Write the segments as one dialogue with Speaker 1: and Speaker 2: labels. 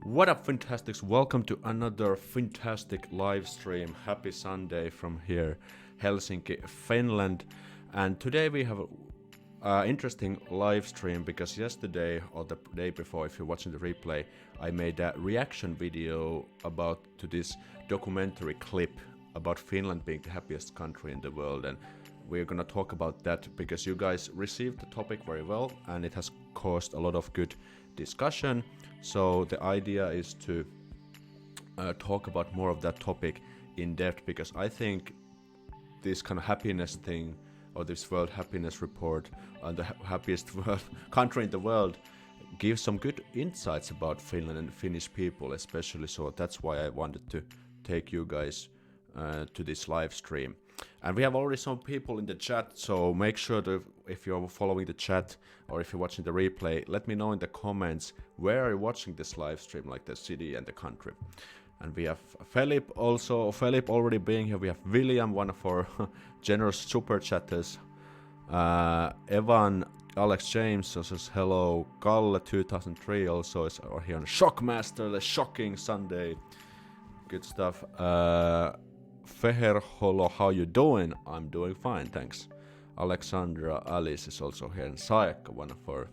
Speaker 1: What up, Fantastics? Welcome to another fantastic live stream. Happy Sunday from here, Helsinki, Finland. And today we have an interesting live stream because yesterday or the day before, if you're watching the replay, I made a reaction video to this documentary clip about Finland being the happiest country in the world. And we're gonna talk about that because you guys received the topic very well and it has caused a lot of good discussion. So the idea is to talk about more of that topic in depth because I think this kind of happiness thing or this World Happiness Report and the happiest country in the world gives some good insights about Finland and Finnish people especially. So that's why I wanted to take you guys to this live stream. And we have already some people in the chat, so make sure to, if you're following the chat or if you're watching the replay, let me know in the comments where are you watching this live stream, like the city and the country. And we have Philip already being here. We have William, one of our generous super chatters. Evan, Alex James also says hello. Kalle 2003 also is here on Shockmaster, the shocking Sunday. Good stuff. Feherholo, how you doing? I'm doing fine, thanks. Alexandra Alice is also here, and Saekka, one of our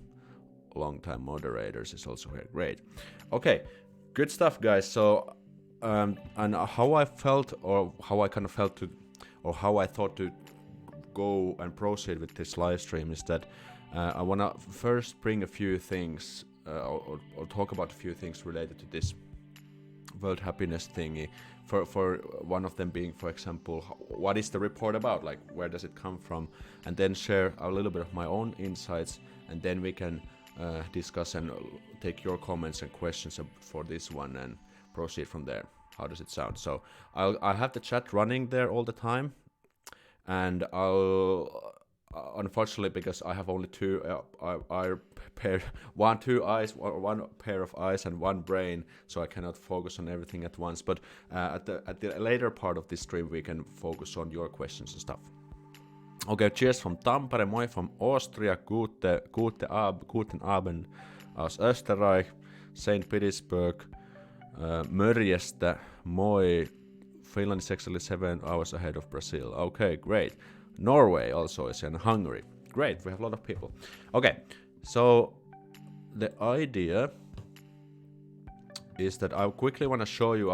Speaker 1: long-time moderators, is also here. Great. Okay, good stuff, guys. So, and how I felt, or how I kind of felt to, or how I thought to go and proceed with this live stream is that I want to first bring a few things, or talk about a few things related to this World Happiness thingy. For one of them being, for example, what is the report about? Like, where does it come from? And then share a little bit of my own insights, and then we can discuss and take your comments and questions for this one and proceed from there. How does it sound? So I'll have the chat running there all the time, and I'll unfortunately, because I have only one pair of eyes and one brain, so I cannot focus on everything at once. But at the later part of this stream, we can focus on your questions and stuff. Okay, cheers from Tampere, moi from Austria, guten Abend aus Österreich, St. Petersburg, Mörjestä, moi, Finland is actually 7 hours ahead of Brazil. Okay, great. Norway also is in Hungary. Great, we have a lot of people. Okay, so the idea is that I quickly want to show you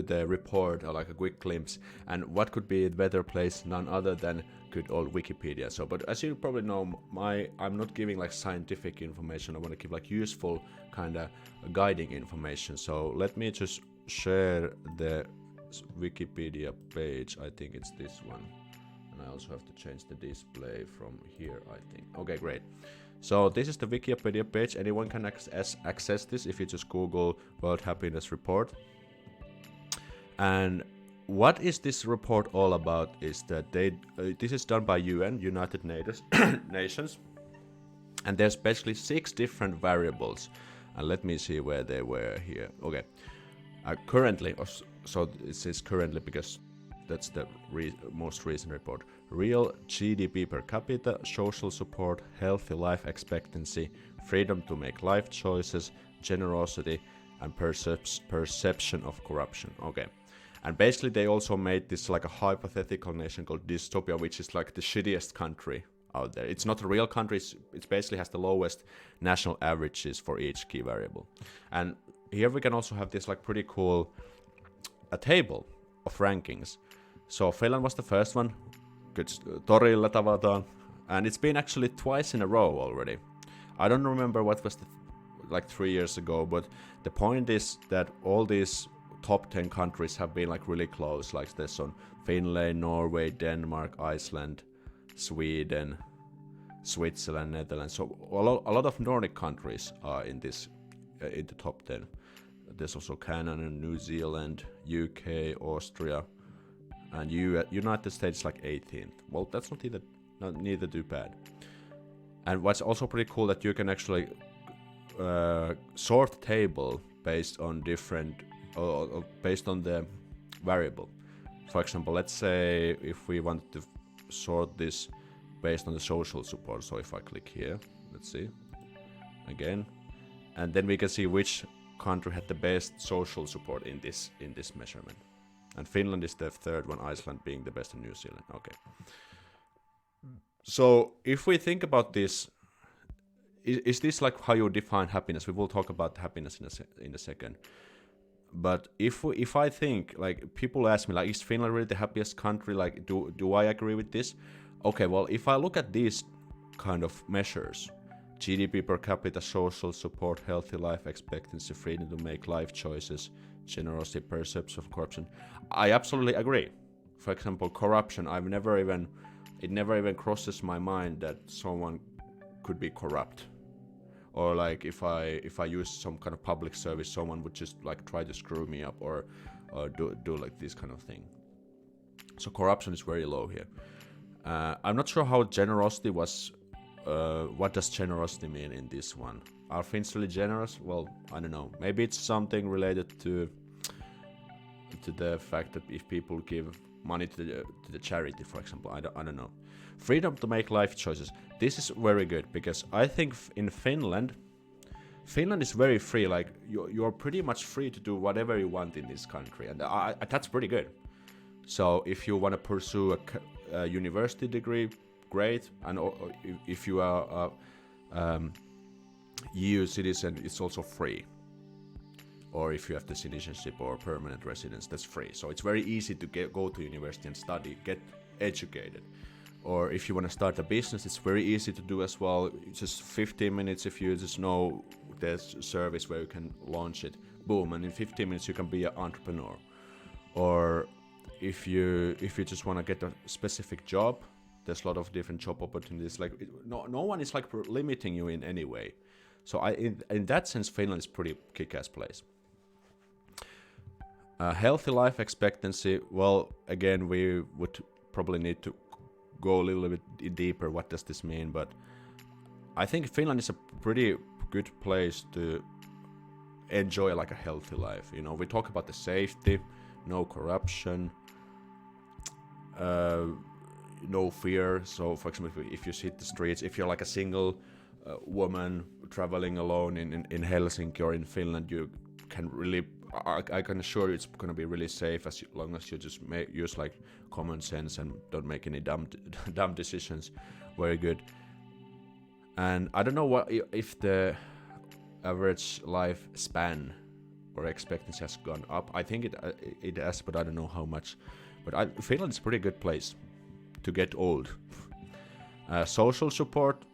Speaker 1: the report, or like a quick glimpse, and what could be a better place, none other than good old Wikipedia. So, but as you probably know, I'm not giving like scientific information. I want to give like useful kind of guiding information. So let me just share the Wikipedia page. I think it's this one, and I also have to change the display from here, I think. Okay, great. So this is the Wikipedia page. Anyone can access this if you just Google World Happiness Report. And what is this report all about is that this is done by UN, United Nations, and there's basically 6 different variables. And let me see where they were here. Okay, currently, so it says currently because that's the most recent report. Real GDP per capita, social support, healthy life expectancy, freedom to make life choices, generosity, and perception of corruption. Okay. And basically they also made this like a hypothetical nation called dystopia, which is like the shittiest country out there. It's not a real country, it basically has the lowest national averages for each key variable. And here we can also have this like pretty cool a table of rankings. So Finland was the first one, torilla tavataan, and it's been actually twice in a row already. I don't remember what was like 3 years ago, but the point is that all these top 10 countries have been like really close, like this on Finland, Norway, Denmark, Iceland, Sweden, Switzerland, Netherlands. So a lot of Nordic countries are in this in the top 10. There's also Canada, New Zealand, UK, Austria, and United States like 18th. Well, that's neither too bad. And what's also pretty cool that you can actually sort the table based on based on the variable. For example, let's say if we want to sort this based on the social support. So if I click here, let's see again. and then we can see which country had the best social support in this measurement. And Finland is the third one, Iceland being the best, and New Zealand. Okay. So if we think about this, is this like how you define happiness? We will talk about happiness in a second. But if I think, like, people ask me, like, is Finland really the happiest country? Like, do I agree with this? Okay, well, if I look at these kind of measures, GDP per capita, social support, healthy life expectancy, freedom to make life choices, generosity, perception of corruption, I absolutely agree. For example, corruption, it never even crosses my mind that someone could be corrupt. Or like if I use some kind of public service, someone would just like try to screw me up or do like this kind of thing. So corruption is very low here. I'm not sure how generosity was. What does generosity mean in this one? Are Finns really generous? Well, I don't know. Maybe it's something related to the fact that if people give money to the charity, for example, I don't know. Freedom to make life choices. This is very good because I think in Finland is very free. Like you're pretty much free to do whatever you want in this country, and that's pretty good. So if you want to pursue a university degree, great, and if you are a EU citizen, it's also free. Or if you have the citizenship or permanent residence, that's free. So it's very easy to go to university and study, get educated. Or if you want to start a business, it's very easy to do as well. It's just 15 minutes if you just know there's a service where you can launch it. Boom, and in 15 minutes you can be an entrepreneur. Or if you just want to get a specific job, there's a lot of different job opportunities. Like no one is like limiting you in any way. So in that sense, Finland is pretty kick-ass place. Healthy life expectancy. Well, again, we would probably need to go a little bit deeper. What does this mean? But I think Finland is a pretty good place to enjoy like a healthy life. You know, we talk about the safety, no corruption, no fear. So, for example, if you hit the streets, if you're like a single woman traveling alone in Helsinki or in Finland, you can really, I can assure you, it's going to be really safe as long as you just use like common sense and don't make any dumb decisions. Very good. And I don't know if the average lifespan or expectancy has gone up. I think it has, but I don't know how much. But Finland is a pretty good place to get old. Social support.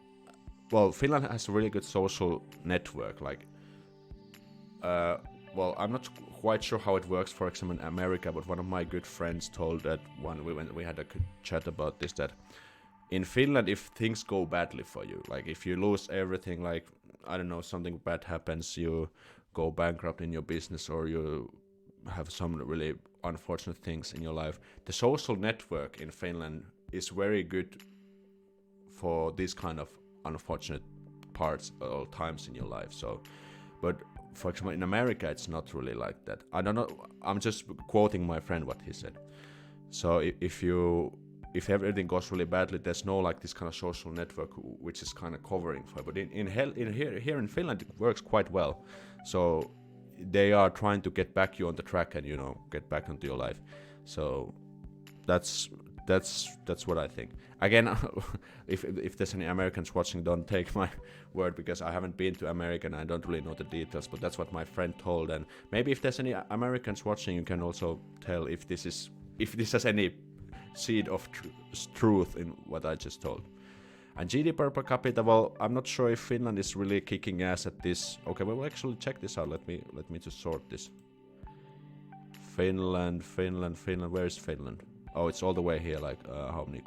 Speaker 1: Well, Finland has a really good social network. Like, well, I'm not quite sure how it works, for example, in America, but one of my good friends told that we had a chat about this, that in Finland, if things go badly for you, like if you lose everything, like, I don't know, something bad happens, you go bankrupt in your business, or you have some really unfortunate things in your life, the social network in Finland is very good for these kind of unfortunate parts or times in your life. So, but for example, in America, it's not really like that. I don't know. I'm just quoting my friend what he said. So if everything goes really badly, there's no like this kind of social network which is kind of covering for it. But here in Finland, it works quite well. So they are trying to get back you on the track and, you know, get back into your life. So that's what I think. Again, if there's any Americans watching, don't take my word, because I haven't been to America and I don't really know the details, but that's what my friend told. And maybe if there's any Americans watching, you can also tell if this has any seed of truth in what I just told. And GDP per capita, well, I'm not sure if Finland is really kicking ass at this. Okay, well, we'll actually check this out. Let me just sort this. Finland, where is Finland? Oh, it's all the way here, like, how many?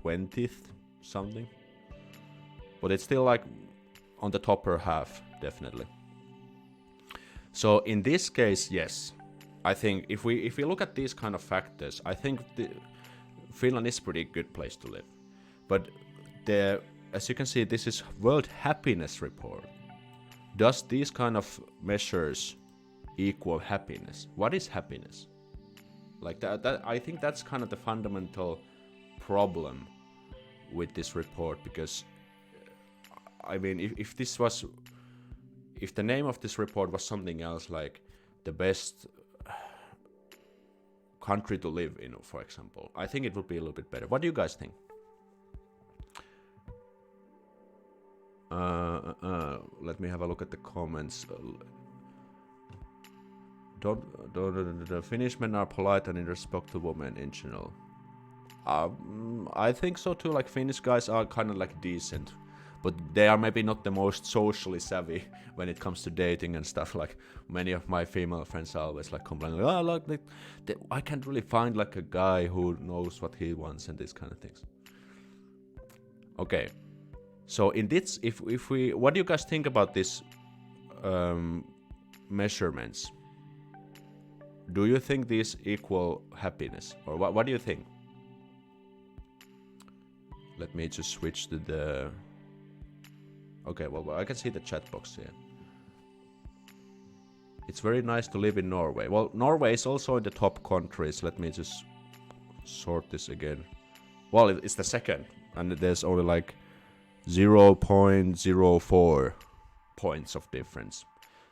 Speaker 1: 20th something? But it's still like on the topper half, definitely. So in this case, yes. I think if we look at these kind of factors, I think Finland is a pretty good place to live. But as you can see, this is World Happiness Report. Does these kind of measures equal happiness? What is happiness? Like that I think that's kind of the fundamental problem with this report, because I mean, if if the name of this report was something else, like the best country to live in, for example, I think it would be a little bit better. What do you guys think? Let me have a look at the comments. The Finnish men are polite and in respect to women in general. I think so too. Like Finnish guys are kind of like decent, but they are maybe not the most socially savvy when it comes to dating and stuff. Like many of my female friends are always like complaining, oh, like I can't really find like a guy who knows what he wants and these kind of things. Okay, so in this, if we, what do you guys think about this measurements? Do you think these equal happiness, or what do you think? Let me just switch to the... Okay, well, I can see the chat box here. It's very nice to live in Norway. Well, Norway is also in the top countries. Let me just sort this again. Well, it's the second, and there's only like 0.04 points of difference.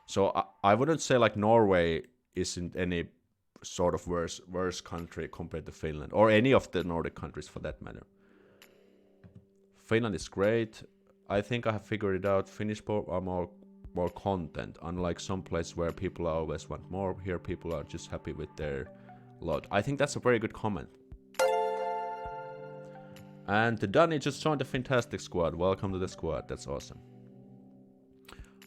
Speaker 1: So I wouldn't say like Norway isn't any sort of worse country compared to Finland, or any of the Nordic countries for that matter. Finland is great. I think I have figured it out. Finnish people are more content, unlike some places where people always want more. Here people are just happy with their lot. I think that's a very good comment. And Danny just joined the fantastic squad. Welcome to the squad. That's awesome.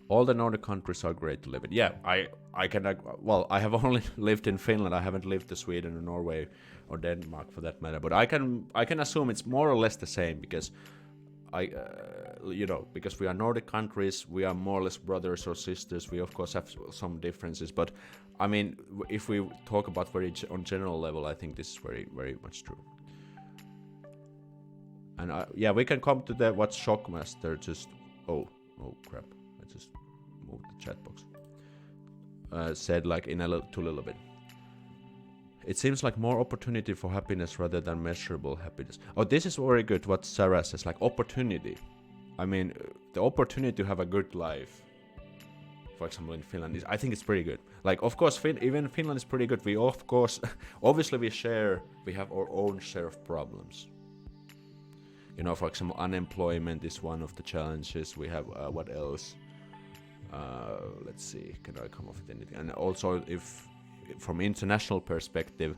Speaker 1: All the Nordic countries are great to live in. Yeah, I can. Well, I have only lived in Finland. I haven't lived in Sweden or Norway or Denmark for that matter. But I can assume it's more or less the same, because because we are Nordic countries, we are more or less brothers or sisters. We of course have some differences, but I mean, if we talk about on general level, I think this is very, very much true. And yeah, we can come to the what Shockmaster just. Oh crap! I just moved the chat box. Said like in too little bit. It seems like more opportunity for happiness rather than measurable happiness. Oh, this is very good what Sarah says, like opportunity. I mean, the opportunity to have a good life, for example, in Finland, I think it's pretty good. Like, of course, even Finland is pretty good. We, of course, obviously we have our own share of problems. You know, for example, unemployment is one of the challenges. We have, what else? Let's see, can I come up with anything? And also, if from international perspective,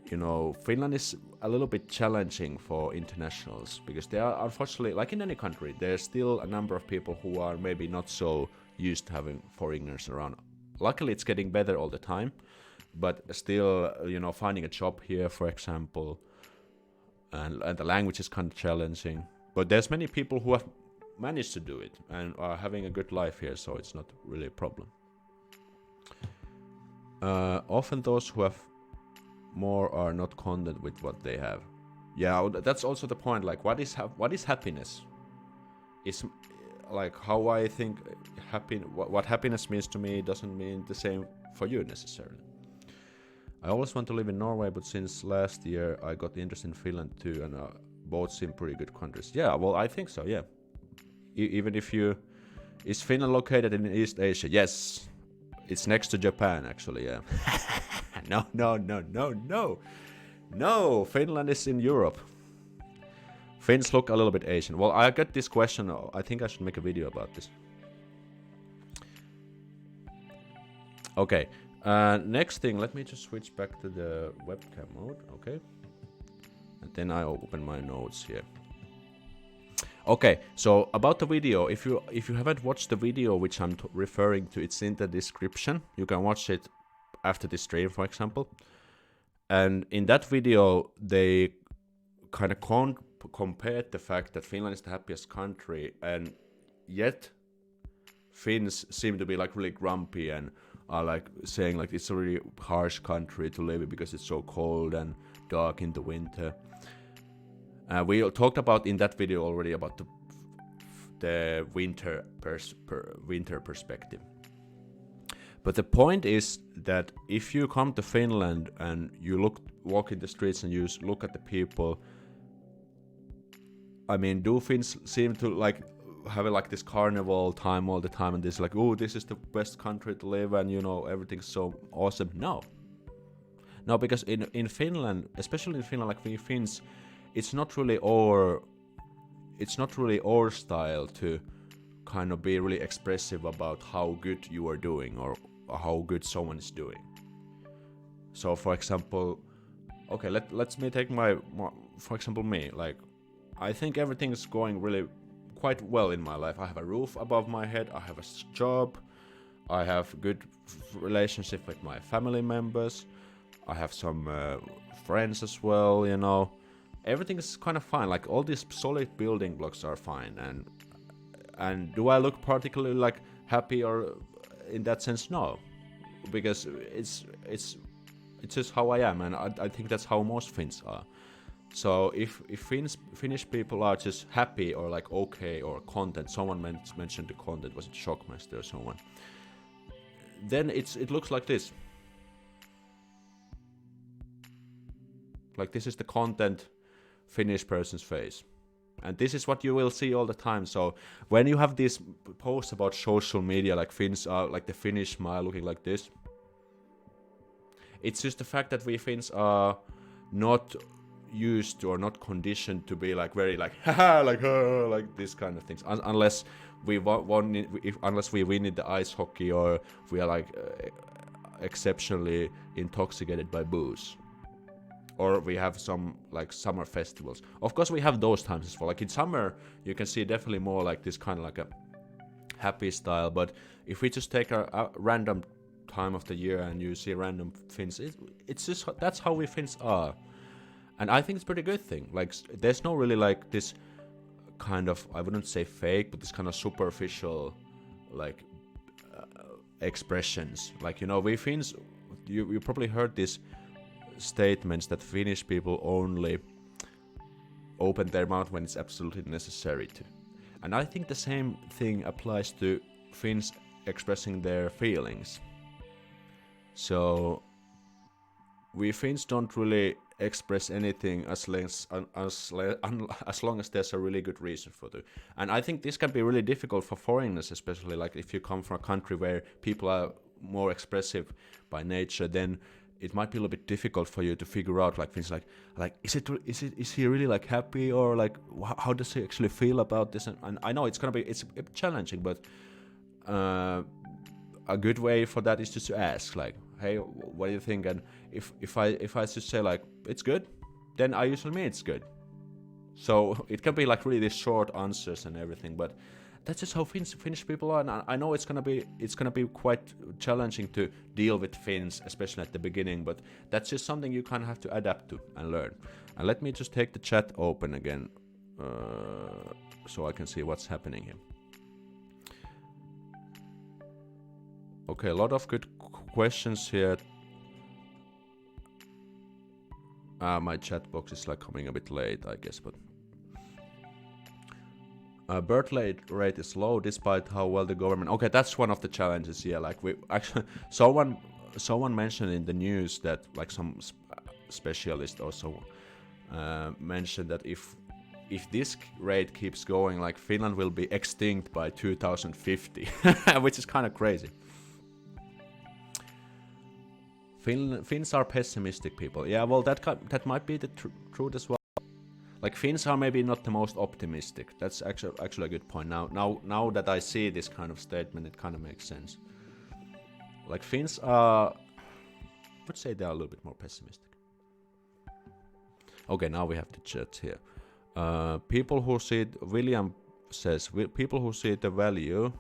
Speaker 1: you know, Finland is a little bit challenging for internationals, because there are, unfortunately, like in any country, there's still a number of people who are maybe not so used to having foreigners around. Luckily, it's getting better all the time, but still, you know, finding a job here, for example, and the language is kind of challenging. But there's many people who have managed to do it and are having a good life here, so it's not really a problem. Often those who have more are not content with what they have. Yeah, that's also the point. Like, what is happiness? It's like how I think what happiness means to me doesn't mean the same for you necessarily. I always want to live in Norway, but since last year I got interested in Finland too, and both seem pretty good countries. Yeah, well, I think so. Yeah, even if is Finland located in East Asia? Yes. It's next to Japan, actually, yeah. No, Finland is in Europe. Finns look a little bit Asian. Well, I got this question. I think I should make a video about this. Okay, next thing, let me just switch back to the webcam mode, okay? And then I open my notes here. Okay, so about the video, if you haven't watched the video which I'm referring to, it's in the description. You can watch it after this stream, for example. And in that video, they kind of compared the fact that Finland is the happiest country, and yet Finns seem to be like really grumpy and are like saying like it's a really harsh country to live in because it's so cold and dark in the winter. We talked about in that video already about the winter perspective. But the point is that if you come to Finland and you walk in the streets and you look at the people, I mean, do Finns seem to like have like this carnival time all the time, and this like, oh, this is the best country to live, and you know everything's so awesome. No, because in Finland, especially in Finland, like we Finns, it's not really our style to kind of be really expressive about how good you are doing or how good someone is doing. So for example, okay, let's me take for example me, like I think everything is going really quite well in my life. I have a roof above my head, I have a job, I have good relationship with my family members, I have some friends as well, you know. Everything is kind of fine, like all these solid building blocks are fine, and do I look particularly like happy or in that sense? No, because it's just how I am, and I think that's how most Finns are. So if Finnish people are just happy or like okay or content, someone mentioned the content, was it Shockmaster or someone, then it looks like this. Like this is the content Finnish person's face. And this is what you will see all the time. So when you have these posts about social media, like Finns are like the Finnish smile looking like this, it's just the fact that we Finns are not used to or not conditioned to be like very like haha like this kind of things, unless we unless we win in the ice hockey or we are like exceptionally intoxicated by booze, or we have some like summer festivals. Of course we have those times as well, like in summer you can see definitely more like this kind of like a happy style, but if we just take a random time of the year and you see random Finns, it's just that's how we Finns are. And I think it's a pretty good thing. Like there's no really like this kind of, I wouldn't say fake, but this kind of superficial like expressions. Like, you know, we Finns, you probably heard these statements that Finnish people only open their mouth when it's absolutely necessary to. And I think the same thing applies to Finns expressing their feelings. So we Finns don't really express anything as long as there's a really good reason for it. And I think this can be really difficult for foreigners, especially like if you come from a country where people are more expressive by nature, then it might be a little bit difficult for you to figure out like things like is he really like happy, or like how does he actually feel about this? And I know it's challenging, but a good way for that is just to ask like, hey, what do you think? And if I just say like it's good, then I usually mean it's good. So it can be like really these short answers and everything, but that's just how Finnish people are. And I know it's gonna be quite challenging to deal with Finns, especially at the beginning, but that's just something you kind of have to adapt to and learn. And let me just take the chat open again, so I can see what's happening here. Okay, a lot of good questions here. My chat box is like coming a bit late, I guess, but birth rate is low despite how well the government. Okay, that's one of the challenges. Yeah, like we actually someone mentioned in the news that like some specialist also mentioned that if this rate keeps going, like Finland will be extinct by 2050, which is kind of crazy. Finns are pessimistic people. Yeah, well, that might be the truth as well. Like Finns are maybe not the most optimistic. That's actually a good point. Now that I see this kind of statement, it kind of makes sense. Like Finns are, I would say they are a little bit more pessimistic. Okay, now we have the chat here. People who see William says people who see the value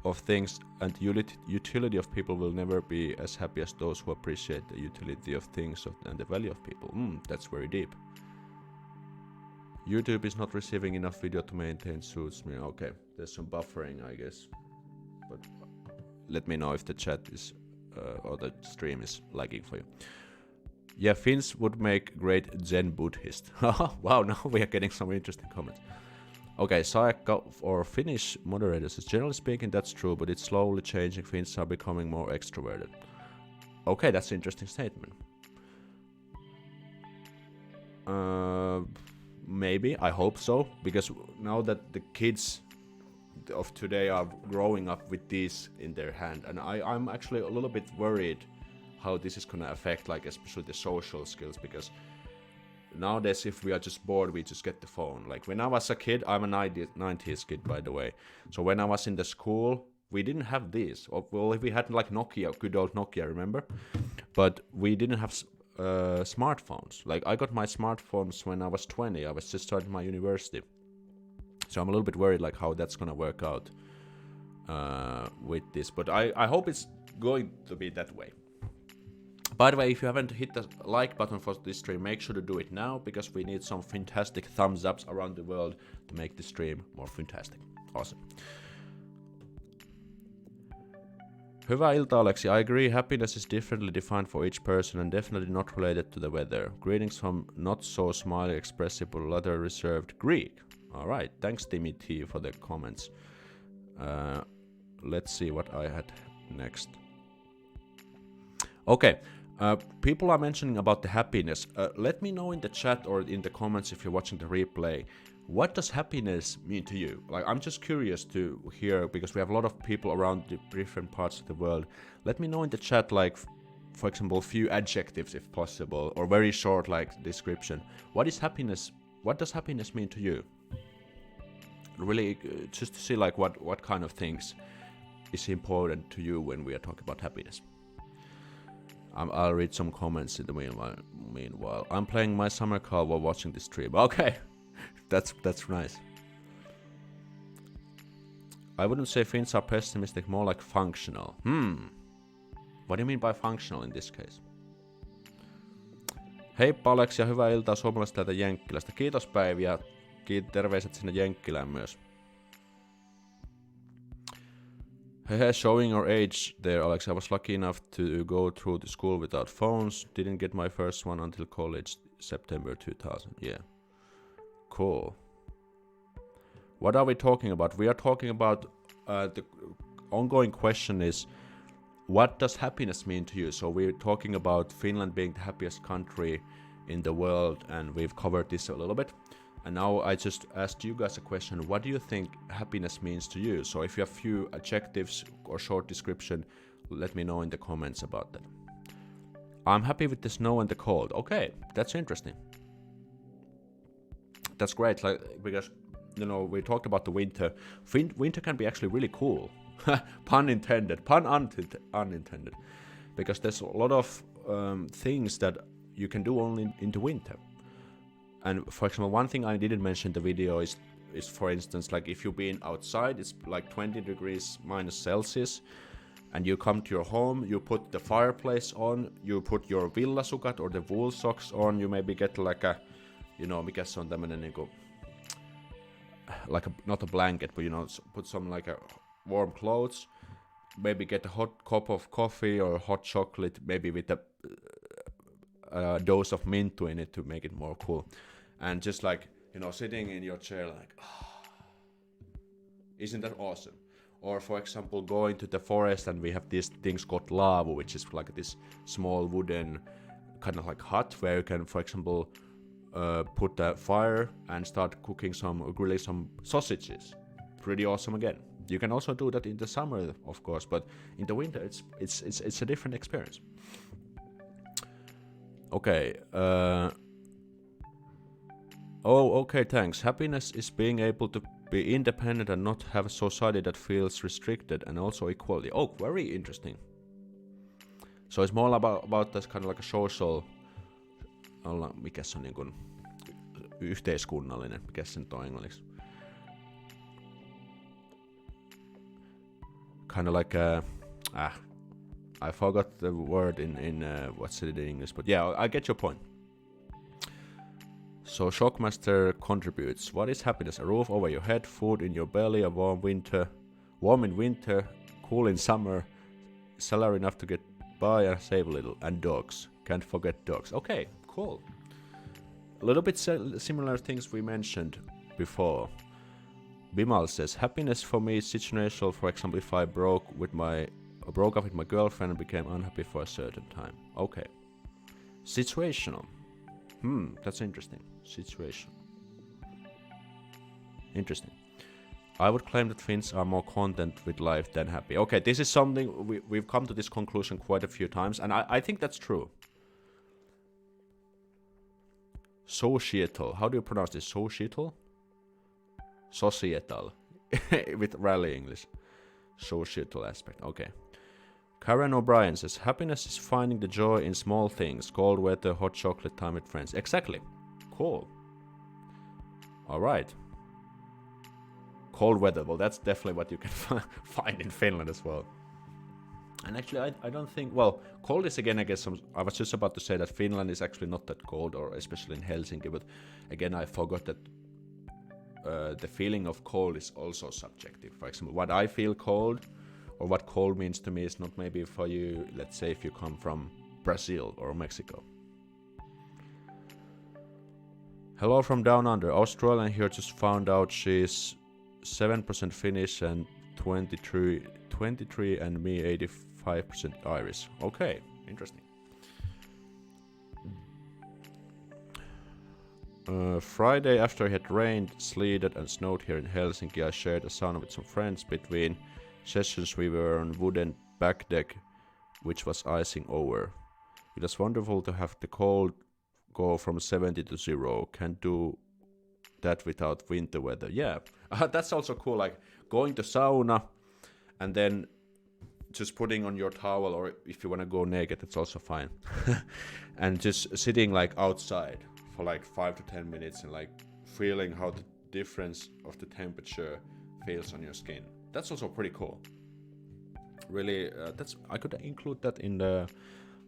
Speaker 1: of things and utility of people will never be as happy as those who appreciate the utility of things and the value of people. That's very deep. YouTube is not receiving enough video to maintain suits me. Okay, there's some buffering, I guess. But let me know if the chat is or the stream is lagging for you. Yeah, Finns would make great Zen Buddhist. Wow, now we are getting some interesting comments. Okay, Saekka or Finnish moderators, generally speaking, that's true, but it's slowly changing. Finns are becoming more extroverted. Okay, that's an interesting statement. maybe, I hope so, because now that the kids of today are growing up with these in their hand, and I'm actually a little bit worried how this is gonna affect, like, especially the social skills, because nowadays if we are just bored, we just get the phone. Like, when I was a kid, I'm a 90s kid, by the way, so when I was in the school, we didn't have these. Well, if we had like Nokia, good old Nokia, remember? But we didn't have smartphones. Like, I got my smartphones when I was 20. I was just starting my university. So I'm a little bit worried like how that's gonna work out with this. But I hope it's going to be that way. By the way, if you haven't hit the like button for this stream, make sure to do it now, because we need some fantastic thumbs ups around the world to make the stream more fantastic. Awesome. Hyvää iltaa, Aleksi. I agree, happiness is differently defined for each person and definitely not related to the weather. Greetings from not so smiley, expressive, but rather reserved Greek. Alright, thanks Timmy T for the comments. Let's see what I had next. Okay, people are mentioning about the happiness. Let me know in the chat or in the comments if you're watching the replay. What does happiness mean to you? Like, I'm just curious to hear, because we have a lot of people around the different parts of the world. Let me know in the chat, like, for example, a few adjectives if possible, or very short, like, description. What is happiness? What does happiness mean to you? Really, just to see, like, what kind of things is important to you when we are talking about happiness. I'll read some comments in the meanwhile. I'm playing my summer car while watching the stream. Okay. That's nice. I wouldn't say Finns are pessimistic, more like functional. What do you mean by functional in this case? Heippa Aleksi ja hyvää iltaa suomalaisesta täältä Jenkkilästä. Kiitos Päivi ja terveiset sinne Jenkkilään myös. Hey, showing your age there, Alex. I was lucky enough to go through the school without phones. Didn't get my first one until college, September 2000. Yeah. Cool. What are we talking about? We are talking about the ongoing question is, what does happiness mean to you? So we're talking about Finland being the happiest country in the world, and we've covered this a little bit. And now I just asked you guys a question. What do you think happiness means to you? So if you have a few adjectives or short description, let me know in the comments about that. I'm happy with the snow and the cold. Okay, that's interesting. That's great, like, because, you know, we talked about the winter. Winter can be actually really cool. Pun intended. Pun unintended. Because there's a lot of things that you can do only in the winter. And for example, one thing I didn't mention in the video is for instance, like, if you've been outside, it's like 20 degrees minus Celsius, and you come to your home, you put the fireplace on, you put your villasukat or the wool socks on, you maybe get like a, you know, mikä se on tämmönen niinku, like a, not a blanket, but, you know, put some like a warm clothes, maybe get a hot cup of coffee or hot chocolate, maybe with a dose of Mintu in it to make it more cool, and just like, you know, sitting in your chair like, oh, isn't that awesome? Or for example, going to the forest and we have these things called laavu, which is like this small wooden kind of like hut where you can, for example, put a fire and start grilling some sausages. Pretty awesome again. You can also do that in the summer, of course, but in the winter it's a different experience. Okay. Okay, thanks. Happiness is being able to be independent and not have a society that feels restricted, and also equality. Oh, very interesting. So it's more about this kind of like a social, mikä se on niin kuin yhteiskunnallinen, mikä se nyt on englanniksi? Kind of like I forgot the word in what's it in English, but yeah, I get your point. So Shockmaster contributes. What is happiness? A roof over your head, food in your belly, a warm in winter, cool in summer, salary enough to get by and save a little, and dogs. Can't forget dogs. Okay, cool. A little bit similar things we mentioned before. Bimal says, happiness for me is situational. For example, if I broke up with my girlfriend and became unhappy for a certain time. Okay. Situational. That's interesting. Situation. Interesting. I would claim that Finns are more content with life than happy. Okay, this is something we've come to this conclusion quite a few times, and I think that's true. Societal. How do you pronounce this? Societal? Societal. With rally English. Societal aspect. Okay. Karen O'Brien says, happiness is finding the joy in small things. Cold weather, hot chocolate, time with friends. Exactly. Cool. Alright. Cold weather. Well, that's definitely what you can find in Finland as well. And actually, I don't think... Well, cold is again, I guess... I was just about to say that Finland is actually not that cold, or especially in Helsinki. But again, I forgot that the feeling of cold is also subjective. For example, what I feel cold, or what cold means to me, is not maybe for you, let's say, if you come from Brazil or Mexico. Hello from down under. Australian here, just found out she's 7% Finnish and 23 and me 85% Irish. Okay, interesting. Friday after it had rained, sleeted and snowed here in Helsinki, I shared a sauna with some friends. Between sessions we were on wooden back deck, which was icing over. It was wonderful to have the cold go from 70 to 0. Can't do that without winter weather. Yeah, that's also cool, like going to sauna and then just putting on your towel, or if you want to go naked, that's also fine. And just sitting like outside for like 5 to 10 minutes and like feeling how the difference of the temperature feels on your skin. That's also pretty cool. Really, I could include that in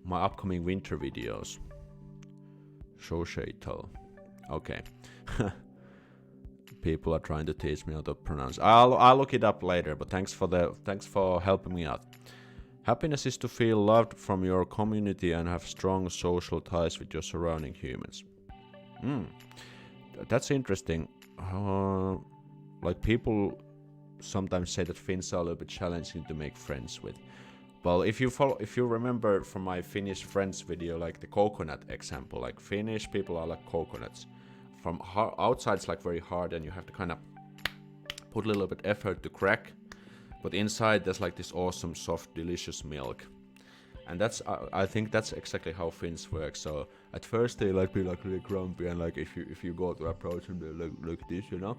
Speaker 1: my upcoming winter videos. Societal. Okay. People are trying to teach me how to pronounce. I'll look it up later, but thanks for helping me out. Happiness is to feel loved from your community and have strong social ties with your surrounding humans. That's interesting. Like people sometimes say that Finns are a little bit challenging to make friends with. Well, if you remember from my Finnish friends video, like the coconut example, like Finnish people are like coconuts. From outside it's like very hard and you have to kind of put a little bit effort to crack, but inside there's like this awesome soft delicious milk. And that's I think that's exactly how Finns work. So at first they like be like really grumpy, and like if you go to approach them, they like this, you know.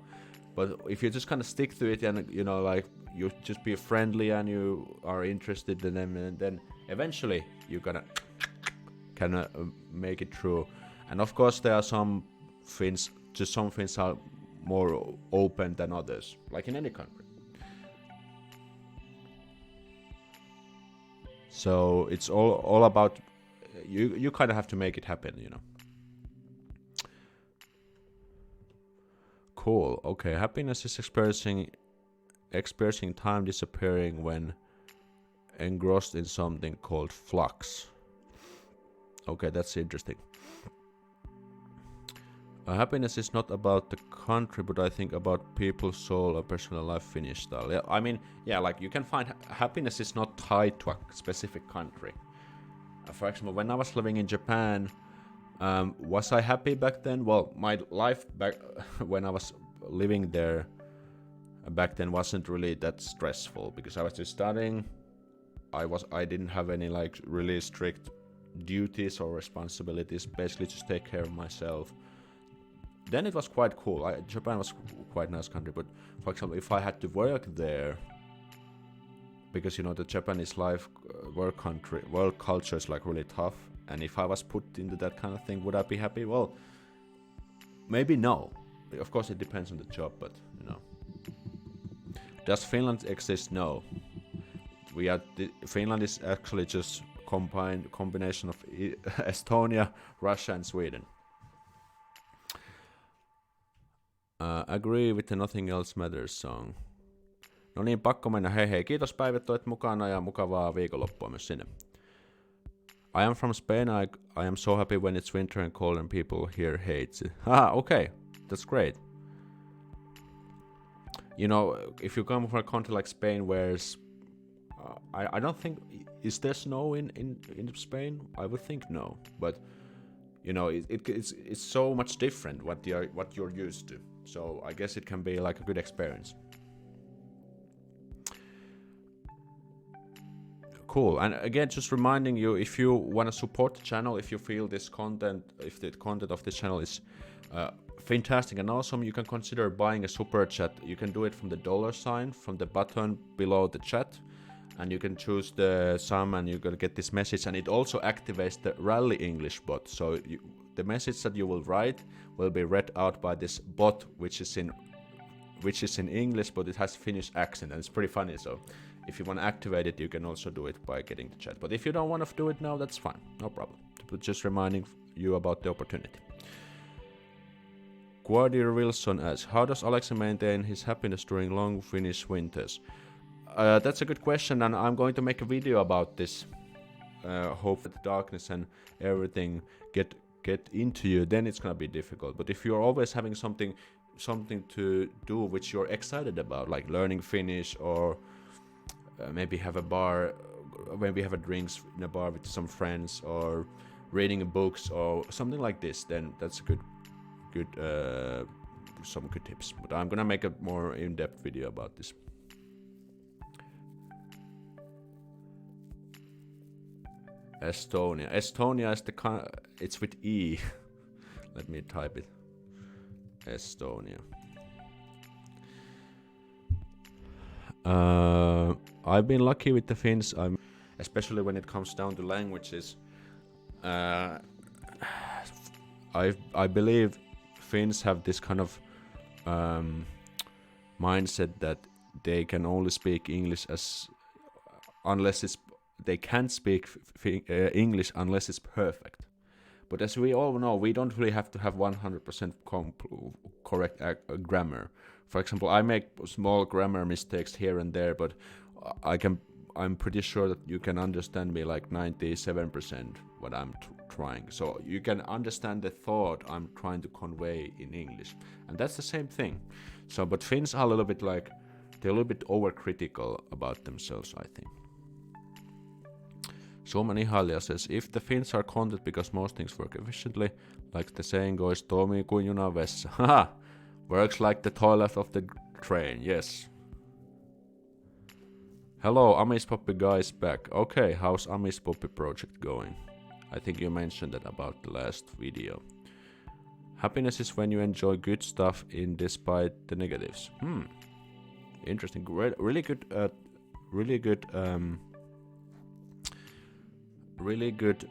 Speaker 1: But if you just kind of stick to it and you know, like you just be friendly and you are interested in them, and then eventually you kind of make it through. And of course there are some Finns are more open than others, like in any country. So it's all about you kind of have to make it happen, you know. Cool. Okay, happiness is experiencing time disappearing when engrossed in something called flux. Okay, that's interesting. Happiness is not about the country, but I think about people's soul or personal life, Finnish style. Yeah, I mean, yeah, like you can find happiness is not tied to a specific country. For example, when I was living in Japan, was I happy back then? Well, my life back when I was living there back then wasn't really that stressful because I was just studying. I didn't have any like really strict duties or responsibilities. Basically, just take care of myself. Then it was quite cool. Japan was quite a nice country, but for example, if I had to work there, because you know the Japanese life, work culture is like really tough, and if I was put into that kind of thing, would I be happy? Well, maybe no. Of course, it depends on the job, but you know, does Finland exist? No. Finland is actually just combination of Estonia, Russia, and Sweden. Agree with the Nothing Else Matters song. No niin, pakko mennä. Hei, kiitos Päivät, toit mukana ja mukavaa viikonloppua myös sinne. I am from Spain. I am so happy when it's winter and cold and people here hate it. Okay, that's great. You know, if you come from a country like Spain, where I don't think, is there snow in Spain? I would think no, but you know, it's so much different what you're used to. So I guess it can be like a good experience. Cool. And again, just reminding you, if you want to support the channel, if you feel this content, if the content of this channel is fantastic and awesome, you can consider buying a super chat. You can do it from the $sign, from the button below the chat, and you can choose the sum, and you're gonna get this message. And it also activates the Rally English bot. So the message that you will write will be read out by this bot, which is in English, but it has Finnish accent, and it's pretty funny. So if you want to activate it, you can also do it by getting the chat. But if you don't want to do it now, that's fine, no problem. But just reminding you about the opportunity. Guardier Wilson asks, how does Aleksi maintain his happiness during long Finnish winters? That's a good question, and I'm going to make a video about this. Hope that the darkness and everything get into you, then it's gonna be difficult. But if you're always having something to do which you're excited about, like learning Finnish, or maybe have a drinks in a bar with some friends, or reading books or something like this, then that's a good some good tips. But I'm gonna make a more in-depth video about this. Estonia is it's with E. Let me type it. Estonia. I've been lucky with the Finns. Especially when it comes down to languages. I believe Finns have this kind of mindset that they can only speak English they can't speak English unless it's perfect. But as we all know, we don't really have to have 100% correct grammar. For example, I make small grammar mistakes here and there, but I'm pretty sure that you can understand me like 97% what I'm trying. So you can understand the thought I'm trying to convey in English. And that's the same thing. So, but Finns are a little bit like, they're a little bit overcritical about themselves, I think. Suomen Ihailija says, if the Finns are content because most things work efficiently, like the saying goes, toimii kuin junan vessa. Haha! Works like the toilet of the train, yes. Hello, Amish Poppy guys back. Okay, how's Amish Poppy project going? I think you mentioned that about the last video. Happiness is when you enjoy good stuff in despite the negatives. Interesting. Really good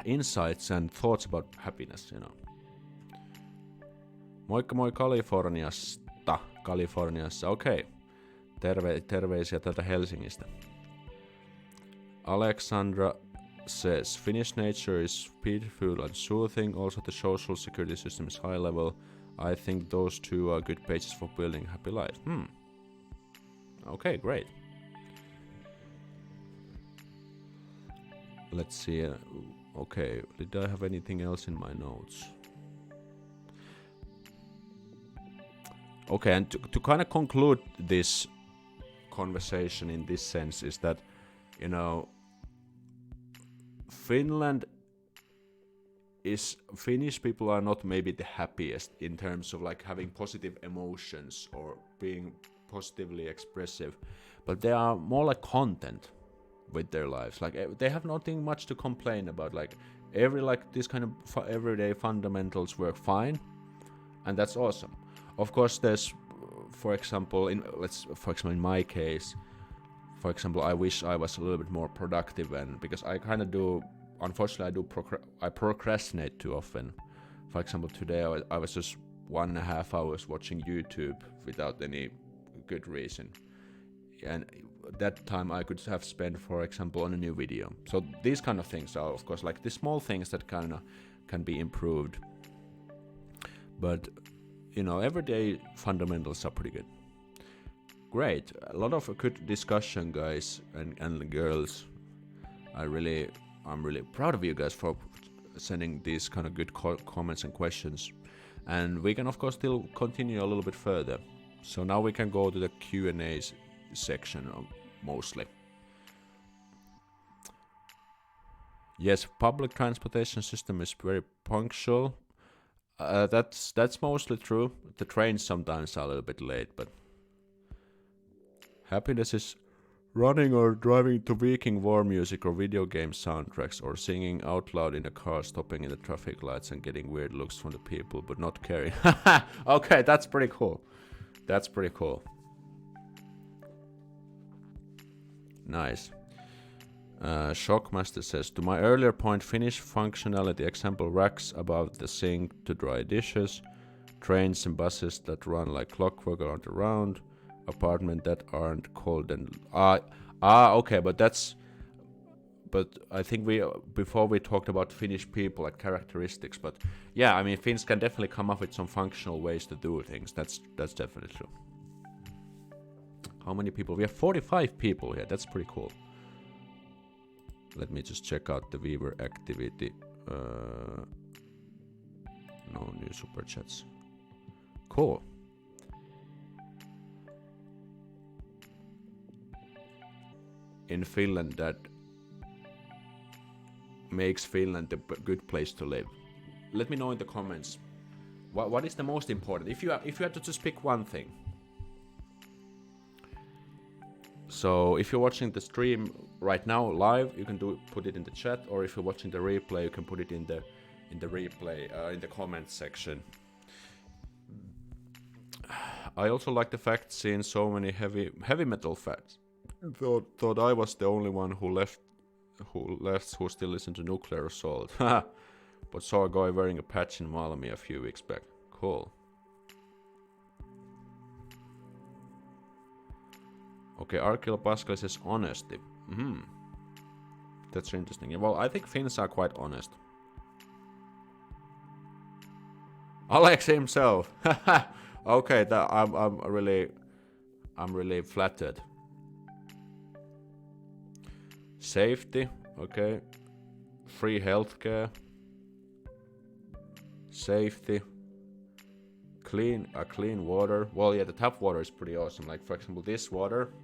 Speaker 1: insights and thoughts about happiness, you know. Moikka moi Kaliforniassa. Okei. Terveisiä täältä Helsingistä. Alexandra says, Finnish nature is peaceful and soothing. Also the social security system is high level. I think those two are good pages for building a happy life. Okay, great. Let's see. Okay, did I have anything else in my notes? Okay, and to kind of conclude this conversation in this sense is that, you know, Finnish people are not maybe the happiest in terms of like having positive emotions or being positively expressive, but they are more like content with their lives. Like they have nothing much to complain about. Like this kind of everyday fundamentals work fine, and that's awesome. Of course, there's, for example, in my case, for example, I wish I was a little bit more productive, and because I kind of do, unfortunately, I procrastinate too often. For example, today I was just 1.5 hours watching YouTube without any good reason, and that time I could have spent, for example, on a new video. So these kind of things are, of course, like the small things that kind of can be improved. But you know, everyday fundamentals are pretty good. Great, a lot of good discussion, guys and girls. I'm really proud of you guys for sending these kind of good comments and questions. And we can, of course, still continue a little bit further. So now we can go to the Q&A section mostly. Yes, public transportation system is very punctual. That's mostly true. The trains sometimes are a little bit late, but happiness is running or driving to Viking war music or video game soundtracks, or singing out loud in a car, stopping in the traffic lights and getting weird looks from the people, but not caring. Okay, that's pretty cool. That's pretty cool. Nice. Shockmaster says, to my earlier point, Finnish functionality example, racks above the sink to dry dishes, trains and buses that run like clockwork around, apartment that aren't cold and okay, but I think before we talked about Finnish people, like characteristics, but yeah, I mean, Finns can definitely come up with some functional ways to do things. That's definitely true. How many people? We have 45 people here. That's pretty cool. Let me just check out the viewer activity. No new super chats. Cool. In Finland, that makes Finland a good place to live. Let me know in the comments. What is the most important? If you had to just pick one thing. So if you're watching the stream right now live, you can put it in the chat, or if you're watching the replay, you can put it in the replay in the comments section. I also like the fact seeing so many heavy metal fans. Thought I was the only one who still listened to Nuclear Assault. But saw a guy wearing a patch in Malmi a few weeks back. Cool. Okay, Arkil Pascal says honesty. That's interesting. Well, I think Finns are quite honest. Aleksi himself. Okay, I'm really flattered. Safety, okay. Free healthcare. Safety. Clean water. Well, yeah, the tap water is pretty awesome. Like, for example, this water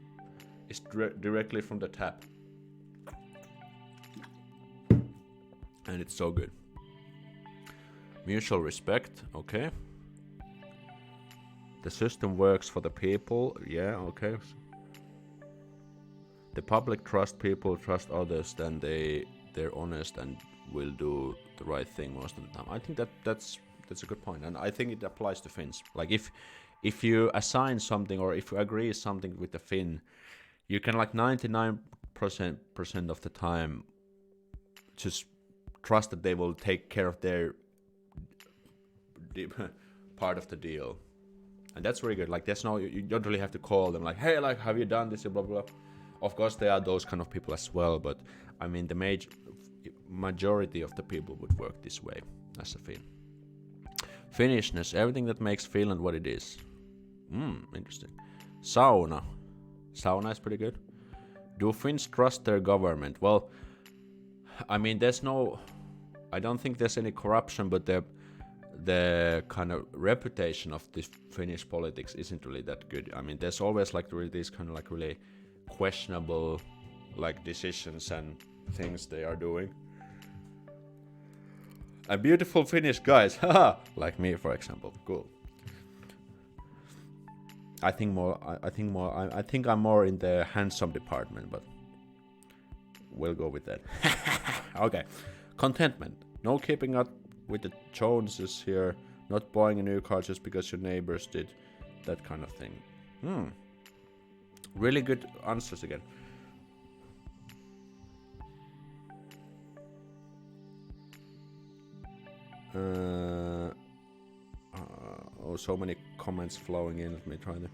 Speaker 1: is directly from the tap. And it's so good. Mutual respect, okay. The system works for the people, yeah, okay. The public trust people, trust others, then they're honest and will do the right thing most of the time. I think that's a good point, and I think it applies to Finns. Like if you assign something or if you agree something with the Finn, you can like 99% of the time just trust that they will take care of their part of the deal, and that's very good. Like there's no, you don't really have to call them like, hey, like, have you done this, blah blah blah. Of course there are those kind of people as well, but I mean the majority of the people would work this way as a Finn. Finnishness, everything that makes Finland what it is. Interesting. Sauna is pretty good. Do Finns trust their government? Well, I mean, I don't think there's any corruption, but the kind of reputation of this Finnish politics isn't really that good. I mean, there's always like these kind of like really questionable like decisions and things they are doing. And beautiful Finnish guys, haha, like me, for example. Cool. I think I'm more in the handsome department, but we'll go with that. Okay. Contentment. No keeping up with the Joneses here. Not buying a new car just because your neighbors did. That kind of thing. Really good answers again. So many comments flowing in. Let me try to.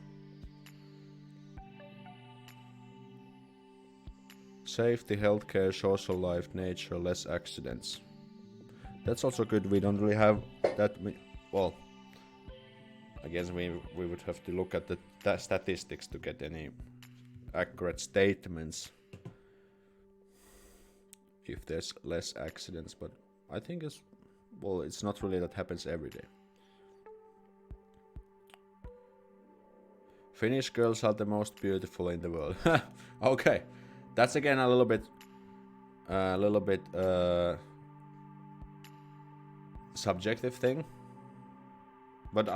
Speaker 1: Safety, healthcare, social life, nature, less accidents. That's also good. We don't really have that many. Well, I guess we would have to look at the statistics to get any accurate statements if there's less accidents, but I think it's not really that happens every day. Finnish girls are the most beautiful in the world. Okay, that's again a little bit subjective thing. But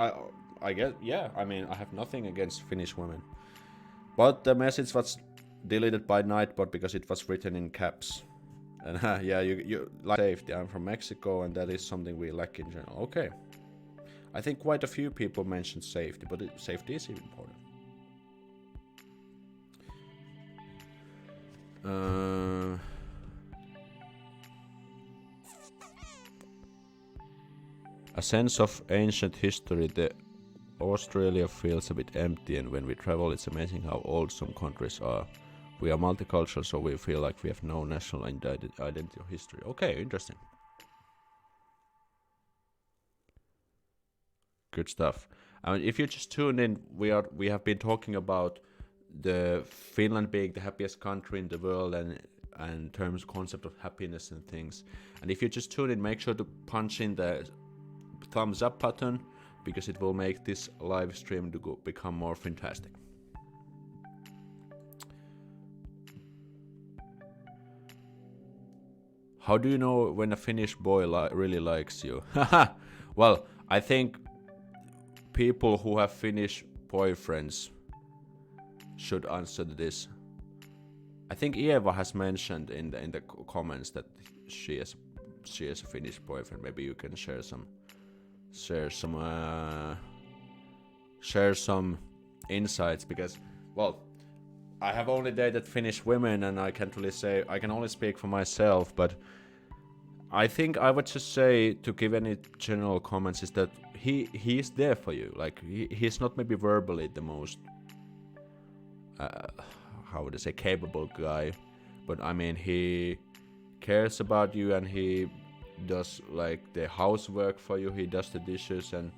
Speaker 1: I guess, yeah, I mean, I have nothing against Finnish women. But the message was deleted by Nightbot because it was written in caps. And yeah, you like safety. I'm from Mexico, and that is something we lack in general. Okay. I think quite a few people mentioned safety, but safety is important. A sense of ancient history. The Australia feels a bit empty, and when we travel, it's amazing how old some countries are. We are multicultural, so we feel like we have no national identity or history. Okay, interesting. Good stuff. If you just tune in, we have been talking about the Finland being the happiest country in the world, and in terms of concept of happiness and things. And if you just tune in, make sure to punch in the thumbs up button, because it will make this live stream to become more fantastic. How do you know when a Finnish boy really likes you? Well, I think people who have Finnish boyfriends should answer this. I think Eva has mentioned in the comments that she has a Finnish boyfriend. Maybe you can share some insights, because, well, I have only dated Finnish women, and I can't really say, I can only speak for myself, but I think I would just say, to give any general comments, is that he is there for you. Like, he's not maybe verbally the most how would I say, capable guy, but I mean, he cares about you, and he does like the housework for you. He does the dishes and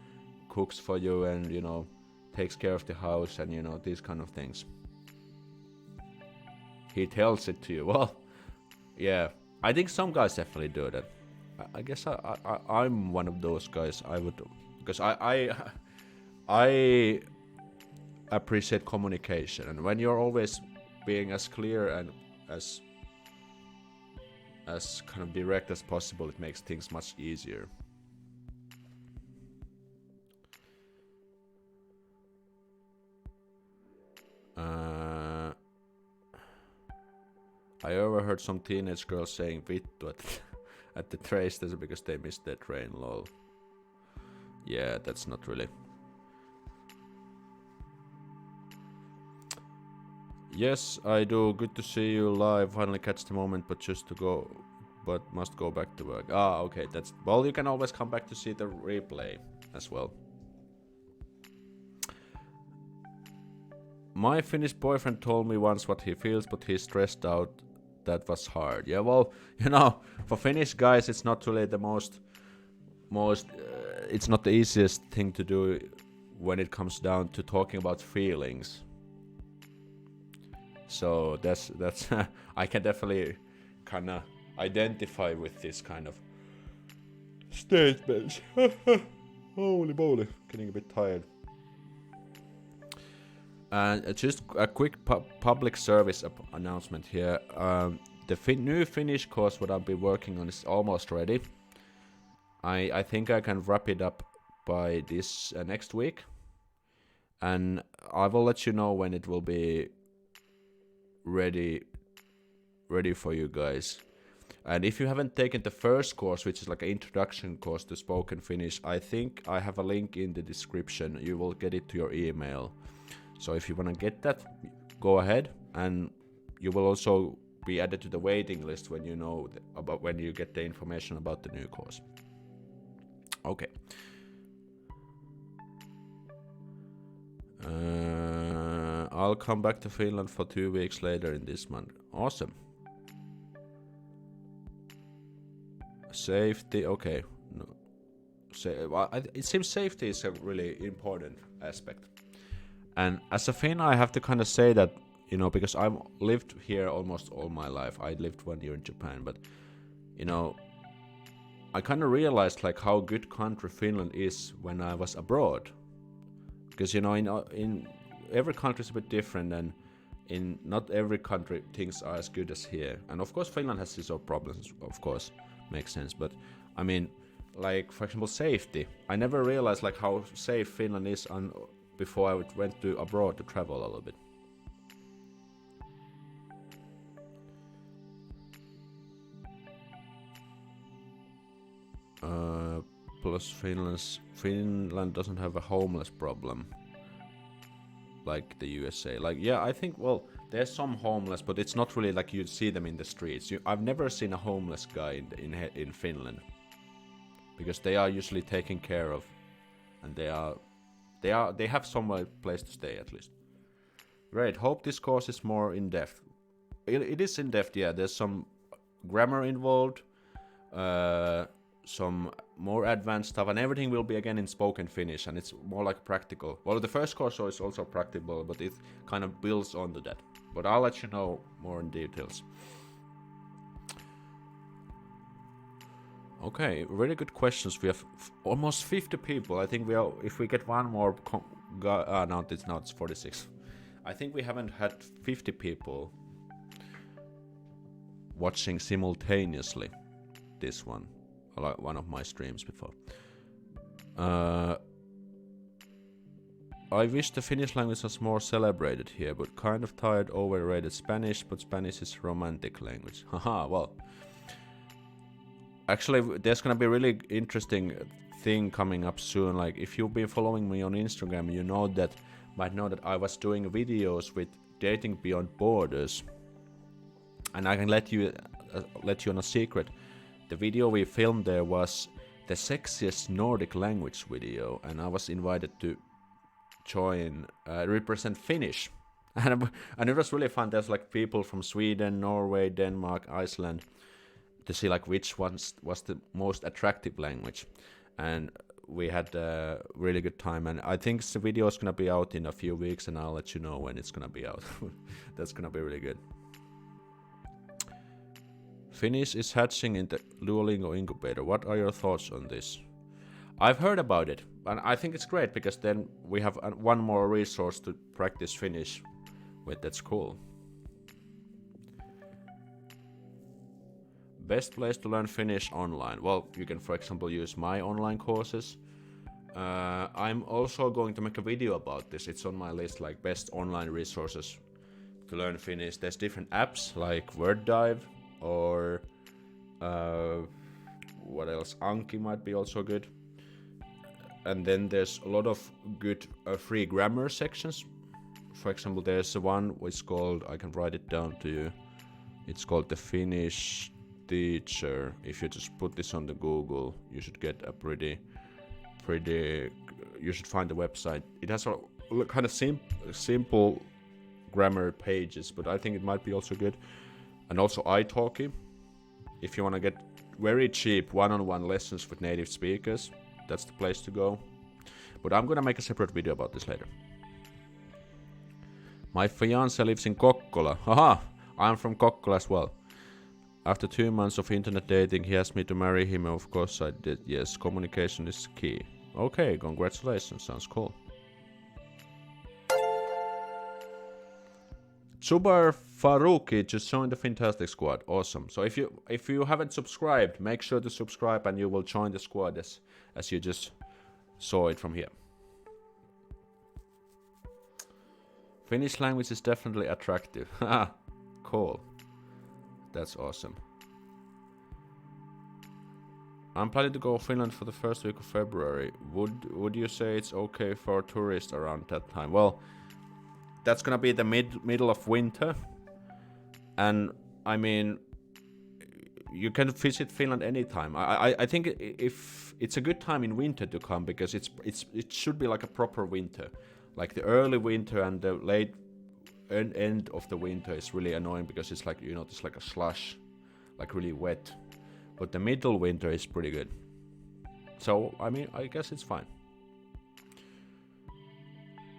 Speaker 1: cooks for you, and takes care of the house, and these kind of things. He tells it to you. Well, yeah, I think some guys definitely do that. I guess I'm one of those guys. I would, because I appreciate communication, and when you're always being as clear and as kind of direct as possible, it makes things much easier. I overheard some teenage girls saying vittu at the train station because they missed their train, lol. Yeah, that's not really. Yes, I do. Good to see you live. Finally catch the moment, but must go back to work. Ah, okay. Well, you can always come back to see the replay as well. My Finnish boyfriend told me once what he feels, but he's stressed out. That was hard. Yeah, well, for Finnish guys, it's not really the most. It's not the easiest thing to do when it comes down to talking about feelings. So that's I can definitely kind of identify with this kind of statements. Holy moly, getting a bit tired. And just a quick public service announcement here. The new Finnish course what I've been working on is almost ready. I think I can wrap it up by this next week, and I will let you know when it will be ready for you guys. And if you haven't taken the first course, which is like an introduction course to spoken Finnish, I think I have a link in the description. You will get it to your email. So if you want to get that, go ahead, and you will also be added to the waiting list when when you get the information about the new course. Okay. I'll come back to Finland for 2 weeks later in this month. Awesome. Safety, okay. No. It seems safety is a really important aspect. And as a Finn, I have to kind of say that, because I've lived here almost all my life. I lived 1 year in Japan, but, I kind of realized like how good country Finland is when I was abroad. Because, in every country is a bit different, and in not every country things are as good as here. And of course, Finland has its own problems, of course, makes sense. But I mean, like for example safety. I never realized like how safe Finland is before I went to abroad to travel a little bit. Plus Finland doesn't have a homeless problem like the USA. Like yeah, I think well there's some homeless, but it's not really like you see them in the streets. I've never seen a homeless guy in Finland, because they are usually taken care of, and they have somewhere place to stay at least. Great. Hope this course is more in depth. It is in depth. Yeah, there's some grammar involved, some more advanced stuff, and everything will be again in spoken Finnish, and it's more like practical. Well, the first course is also practical, but it kind of builds onto that. But I'll let you know more in details. Okay, really good questions. We have almost 50 people. I think if we get one more no, it's 46. I think we haven't had 50 people watching simultaneously this one of my streams before. I wish the Finnish language was more celebrated here, but kind of tired overrated Spanish, but Spanish is romantic language. Haha, well. Actually, there's gonna be a really interesting thing coming up soon. Like, if you've been following me on Instagram, you might know that I was doing videos with Dating Beyond Borders. And I can let you on a secret. The video we filmed there was the sexiest Nordic language video, and I was invited to represent Finnish. And it was really fun. There's like people from Sweden, Norway, Denmark, Iceland, to see like which one was the most attractive language. And we had a really good time, and I think the video is gonna be out in a few weeks, and I'll let you know when it's gonna be out. That's gonna be really good. Finnish is hatching in the Duolingo incubator. What are your thoughts on this? I've heard about it, and I think it's great, because then we have one more resource to practice Finnish with. That's cool. Best place to learn Finnish online. Well, you can, for example, use my online courses. I'm also going to make a video about this. It's on my list, like best online resources to learn Finnish. There's different apps like WordDive, or what else? Anki might be also good. And then there's a lot of good free grammar sections. For example, there's one which called, I can write it down to you. It's called the Finnish Teacher. If you just put this on the Google, you should get a pretty. You should find the website. It has a kind of simple grammar pages, but I think it might be also good. And also italki, if you want to get very cheap one-on-one lessons with native speakers, that's the place to go. But I'm gonna make a separate video about this later. My fiance lives in Kokkola. Haha, I'm from Kokkola as well. After 2 months of internet dating, he asked me to marry him. Of course I did. Yes, communication is key. Okay, congratulations, sounds cool. Zubar Faruqi just joined the Fantastic Squad. Awesome. So if you haven't subscribed, make sure to subscribe, and you will join the squad as you just saw it from here. Finnish language is definitely attractive. Haha, cool. That's awesome. I'm planning to go to Finland for the first week of February. Would you say it's okay for tourists around that time? Well, that's gonna be the middle of winter, and I mean, you can visit Finland anytime. I think if it's a good time in winter to come, because it should be like a proper winter. Like the early winter and the late end of the winter is really annoying, because it's like, it's like a slush, like really wet. But the middle winter is pretty good. So I mean, I guess it's fine.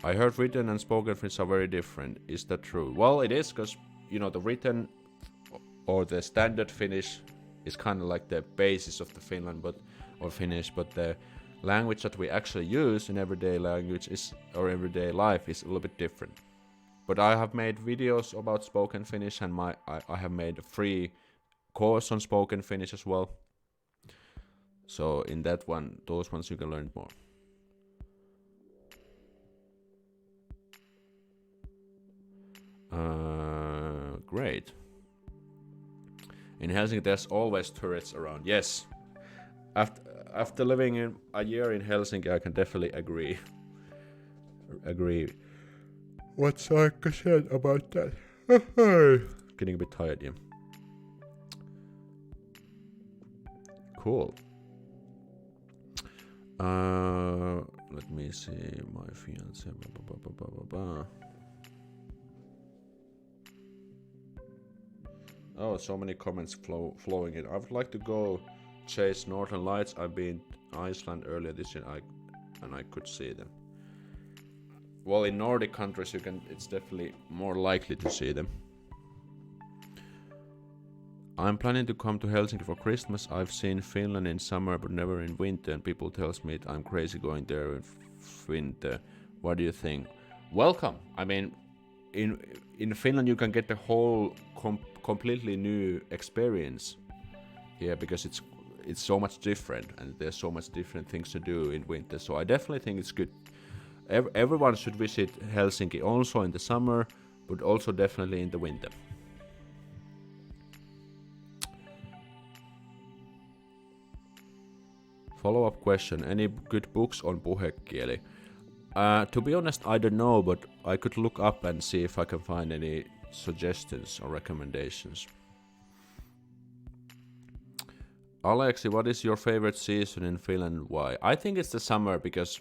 Speaker 1: I heard written and spoken Finnish are very different. Is that true? Well, it is, because the written or the standard Finnish is kind of like the basis of the Finnish, but the language that we actually use in everyday everyday life is a little bit different. But I have made videos about spoken Finnish, and I have made a free course on spoken Finnish as well. So in that one, those ones you can learn more. Great. In Helsinki, there's always tourists around. Yes. After living in a year in Helsinki, I can definitely agree. What Saikka said about that? Getting a bit tired, yeah. Cool. Let me see. My fiance. Oh, so many comments flowing in. I would like to go chase Northern Lights. I've been to Iceland earlier this year, and I could see them. Well, in Nordic countries, it's definitely more likely to see them. I'm planning to come to Helsinki for Christmas. I've seen Finland in summer, but never in winter, and people tells me I'm crazy going there in winter. What do you think? Welcome. I mean, in Finland you can get a whole completely new experience here because it's so much different, and there's so much different things to do in winter. So I definitely think it's good. Everyone should visit Helsinki also in the summer, but also definitely in the winter. Follow-up question. Any good books on puhekieli? To be honest, I don't know, but I could look up and see if I can find any suggestions or recommendations. Aleksi, what is your favorite season in Finland and why? I think it's the summer because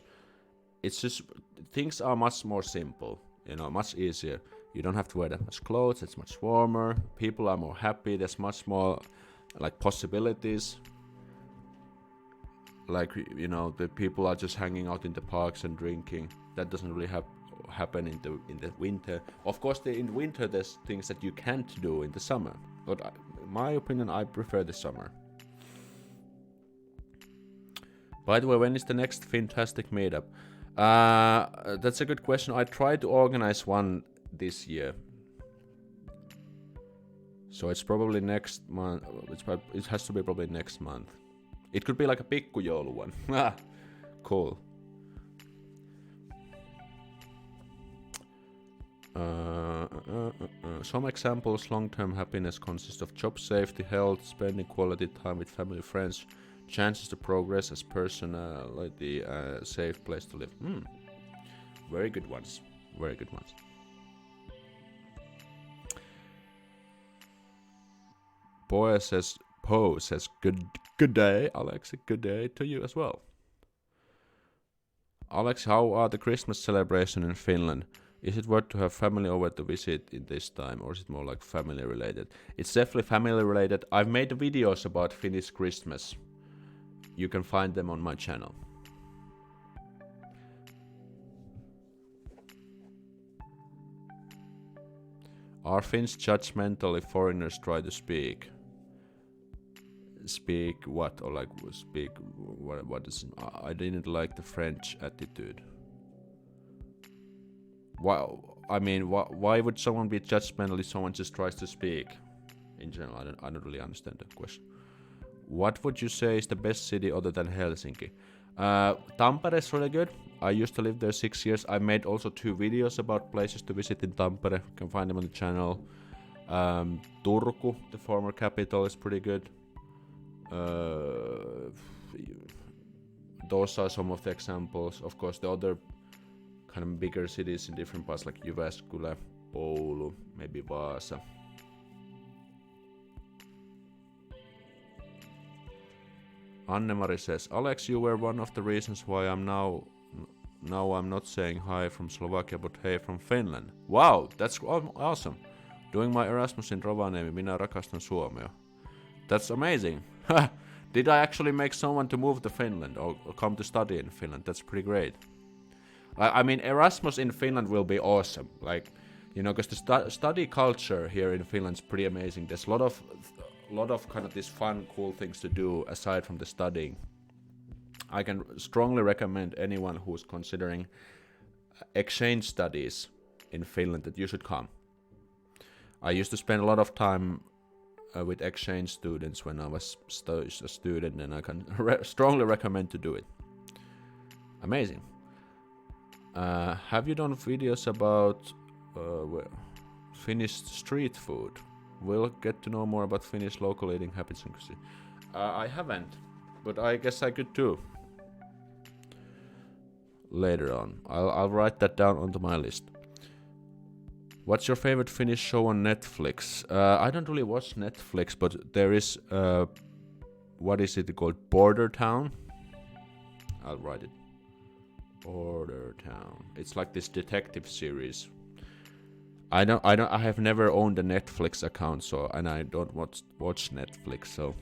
Speaker 1: it's just things are much more simple, much easier. You don't have to wear that much clothes, it's much warmer, people are more happy, there's much more possibilities. The people are just hanging out in the parks and drinking. That doesn't really happen in the winter. Of course, in winter there's things that you can't do in the summer. But in my opinion, I prefer the summer. By the way, when is the next fantastic meetup? That's a good question. I tried to organize one this year. So it's probably next month. It has to be probably next month. It could be like a pikkujoulu one. Cool. Some examples: long-term happiness consists of job safety, health, spending quality time with family, friends, chances to progress as personality, safe place to live. Very good ones. Very good ones. Poe says good day, Aleksi. Good day to you as well. Aleksi, how are the Christmas celebration in Finland? Is it worth to have family over to visit in this time, or is it more like family related? It's definitely family related. I've made videos about Finnish Christmas. You can find them on my channel. Are Finns judgmental if foreigners try to speak? Speak what? Or speak what is... I didn't like the French attitude. Why would someone be judgmental if someone just tries to speak? In general, I don't really understand that question. What would you say is the best city other than Helsinki? Tampere is really good. I used to live there 6 years. I made also 2 videos about places to visit in Tampere. You can find them on the channel. Turku, the former capital, is pretty good. Those are some of the examples. Of course, the other kind of bigger cities in different parts like Jyväskylä, Oulu, maybe Vaasa. Anne-Mari says, Alex, you were one of the reasons why I'm now I'm not saying hi from Slovakia, but hey from Finland. Wow, that's awesome. Doing my Erasmus in Rovaniemi, minä rakastan Suomea. That's amazing. Did I actually make someone to move to Finland or come to study in Finland? That's pretty great. I mean, Erasmus in Finland will be awesome. Because the study culture here in Finland is pretty amazing. There's a lot of kind of these fun, cool things to do aside from the studying. I can strongly recommend anyone who's considering exchange studies in Finland that you should come. I used to spend a lot of time with exchange students when I was a student, and I can strongly recommend to do it. Amazing. Have you done videos about Finnish street food? We'll get to know more about Finnish local eating habits and cuisine. I haven't, but I guess I could too. Later on, I'll write that down onto my list. What's your favorite Finnish show on Netflix? I don't really watch Netflix, but there is what is it called? Border Town. I'll write it. Border Town. It's like this detective series. I have never owned a Netflix account, and I don't watch Netflix, so.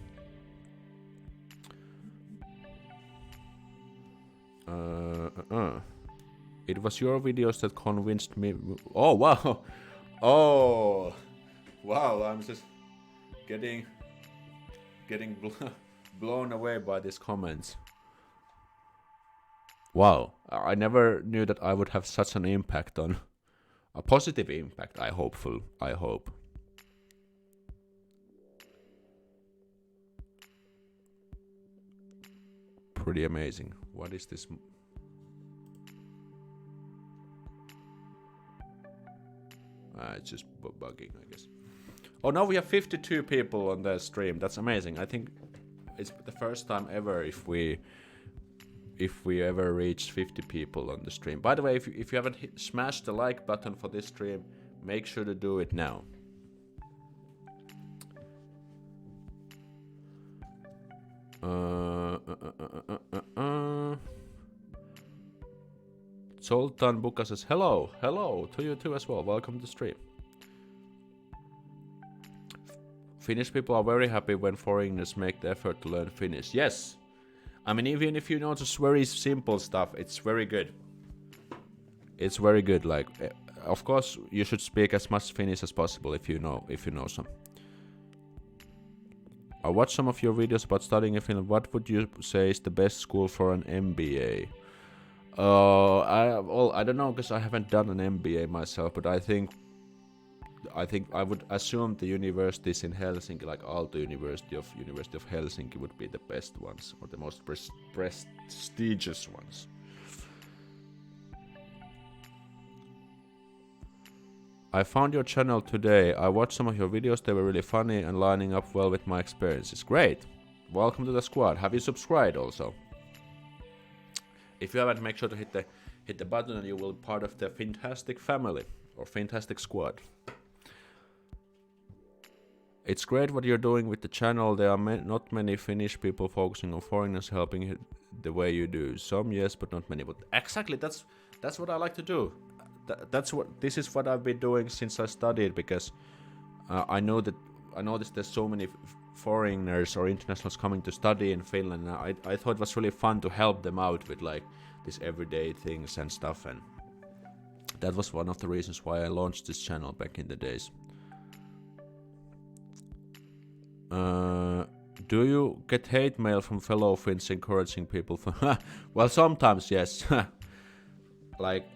Speaker 1: It was your videos that convinced me. Oh wow, oh wow! I'm just getting blown away by these comments. Wow, I never knew that I would have such an impact on a positive impact. I hope. Pretty amazing. What is this? It's just bugging, I guess. Oh, now we have 52 people on the stream. That's amazing. I think it's the first time ever if we ever reach 50 people on the stream. By the way, if you haven't smashed the like button for this stream, make sure to do it now. Zoltan Buka says hello to you too as well. Welcome to the stream. Finnish people are very happy when foreigners make the effort to learn Finnish. Yes, I mean, even if you know just very simple stuff, it's very good. It's very good. Like, of course, you should speak as much Finnish as possible if you know some. I watched some of your videos about studying in Finland. What would you say is the best school for an MBA? I don't know, because I haven't done an MBA myself, but I think I would assume the universities in Helsinki, like Aalto University of Helsinki, would be the best ones, or the most prestigious ones. I found your channel today. I watched some of your videos. They were really funny and lining up well with my experiences. Great. Welcome to the squad. Have you subscribed also? If you haven't, make sure to hit the button and you will be part of the fantastic family or fantastic squad. It's great what you're doing with the channel. There are not many Finnish people focusing on foreigners helping the way you do. Some yes, but not many. But exactly, that's what I like to do. This is what I've been doing since I studied, because I noticed there's so many foreigners or internationals coming to study in Finland. And I thought it was really fun to help them out with like these everyday things and stuff, and that was one of the reasons why I launched this channel back in the days. Do you get hate mail from fellow Finns encouraging people? Well, sometimes yes. Like,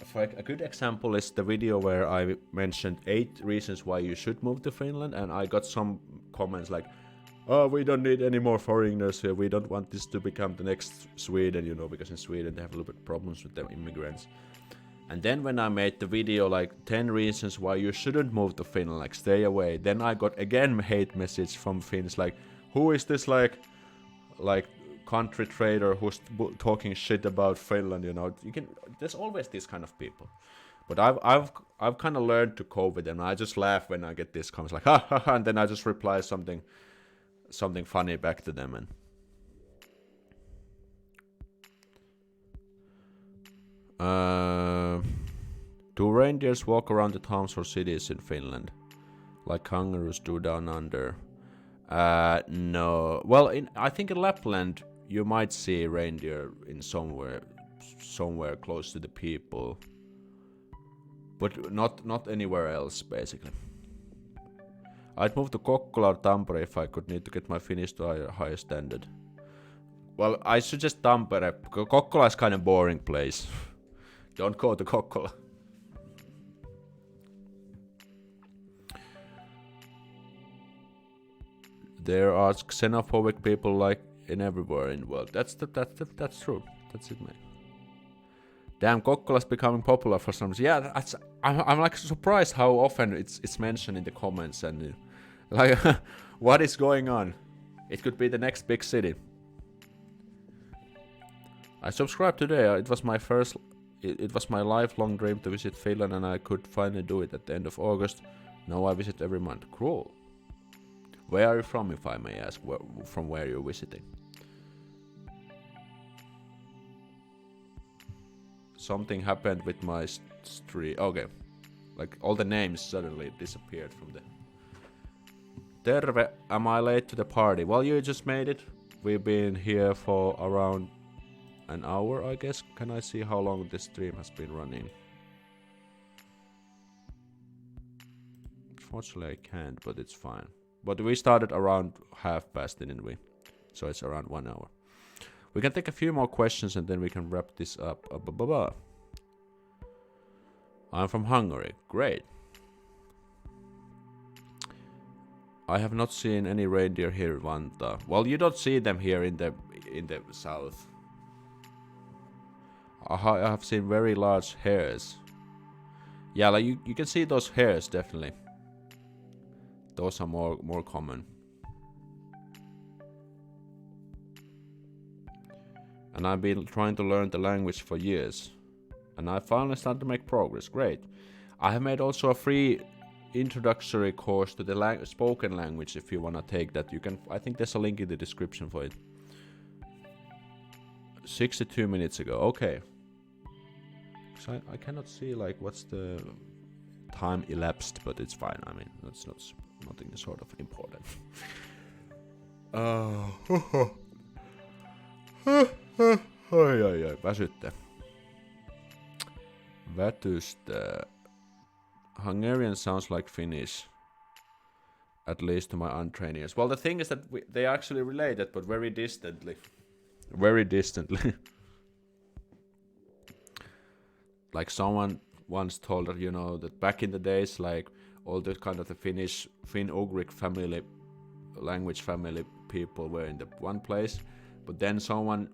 Speaker 1: for a good example is the video where I mentioned 8 reasons why you should move to Finland, and I got some comments like, "Oh, we don't need any more foreigners here. We don't want this to become the next Sweden, because in Sweden they have a little bit problems with the immigrants." And then when I made the video like 10 reasons why you shouldn't move to Finland, like stay away, then I got again hate message from Finns like, who is this like country trader who's talking shit about Finland? There's always these kind of people. But I've kind of learned to cope with them. I just laugh when I get these comments like ha ha ha, and then I just reply something funny back to them. And do reindeers walk around the towns or cities in Finland like kangaroos do down under? No. Well, I think in Lapland you might see reindeer in somewhere close to the people, but not anywhere else basically. I'd move to Kokkola or Tampere if I could need to get my Finnish to a higher standard. Well, I suggest Tampere. Kokkola is kind of boring place. Don't go to Kokkola. There are xenophobic people like in everywhere in the world. That's true. That's it, man. Damn, Kokkola's becoming popular for some reason. Yeah, I'm like surprised how often it's mentioned in the comments and like what is going on? It could be the next big city. I subscribed today. It was my lifelong dream to visit Finland, and I could finally do it at the end of August. Now I visit every month. Cool. Where are you from, if I may ask? From where you're visiting? Something happened with my stream. Okay. Like all the names suddenly disappeared from the... Terve, am I late to the party? Well, you just made it. We've been here for around an hour, I guess. Can I see how long this stream has been running? Unfortunately, I can't, but it's fine. But we started around past, didn't we? So it's around 1 hour. We can take a few more questions and then we can wrap this up. I'm from Hungary. Great. I have not seen any reindeer here, Vanta. Well, you don't see them here in the south. I have seen very large hares. Yeah, like you can see those hares definitely. Those are more common. And I've been trying to learn the language for years. And I finally started to make progress. Great. I have made also a free introductory course to the spoken language if you want to take that. You can. I think there's a link in the description for it. 62 minutes ago. Okay. So I cannot see like what's the time elapsed, but it's fine. I mean, that's nothing sort of important. Ai, väsyttää. Vätystää. Hungarian sounds like Finnish, at least to my untrained ears. Well, the thing is that they are actually related, but very distantly. Very distantly. Like someone once told that, you know, that back in the days, like all the kind of the Finn-Ugric family, language family people were in the one place, but then someone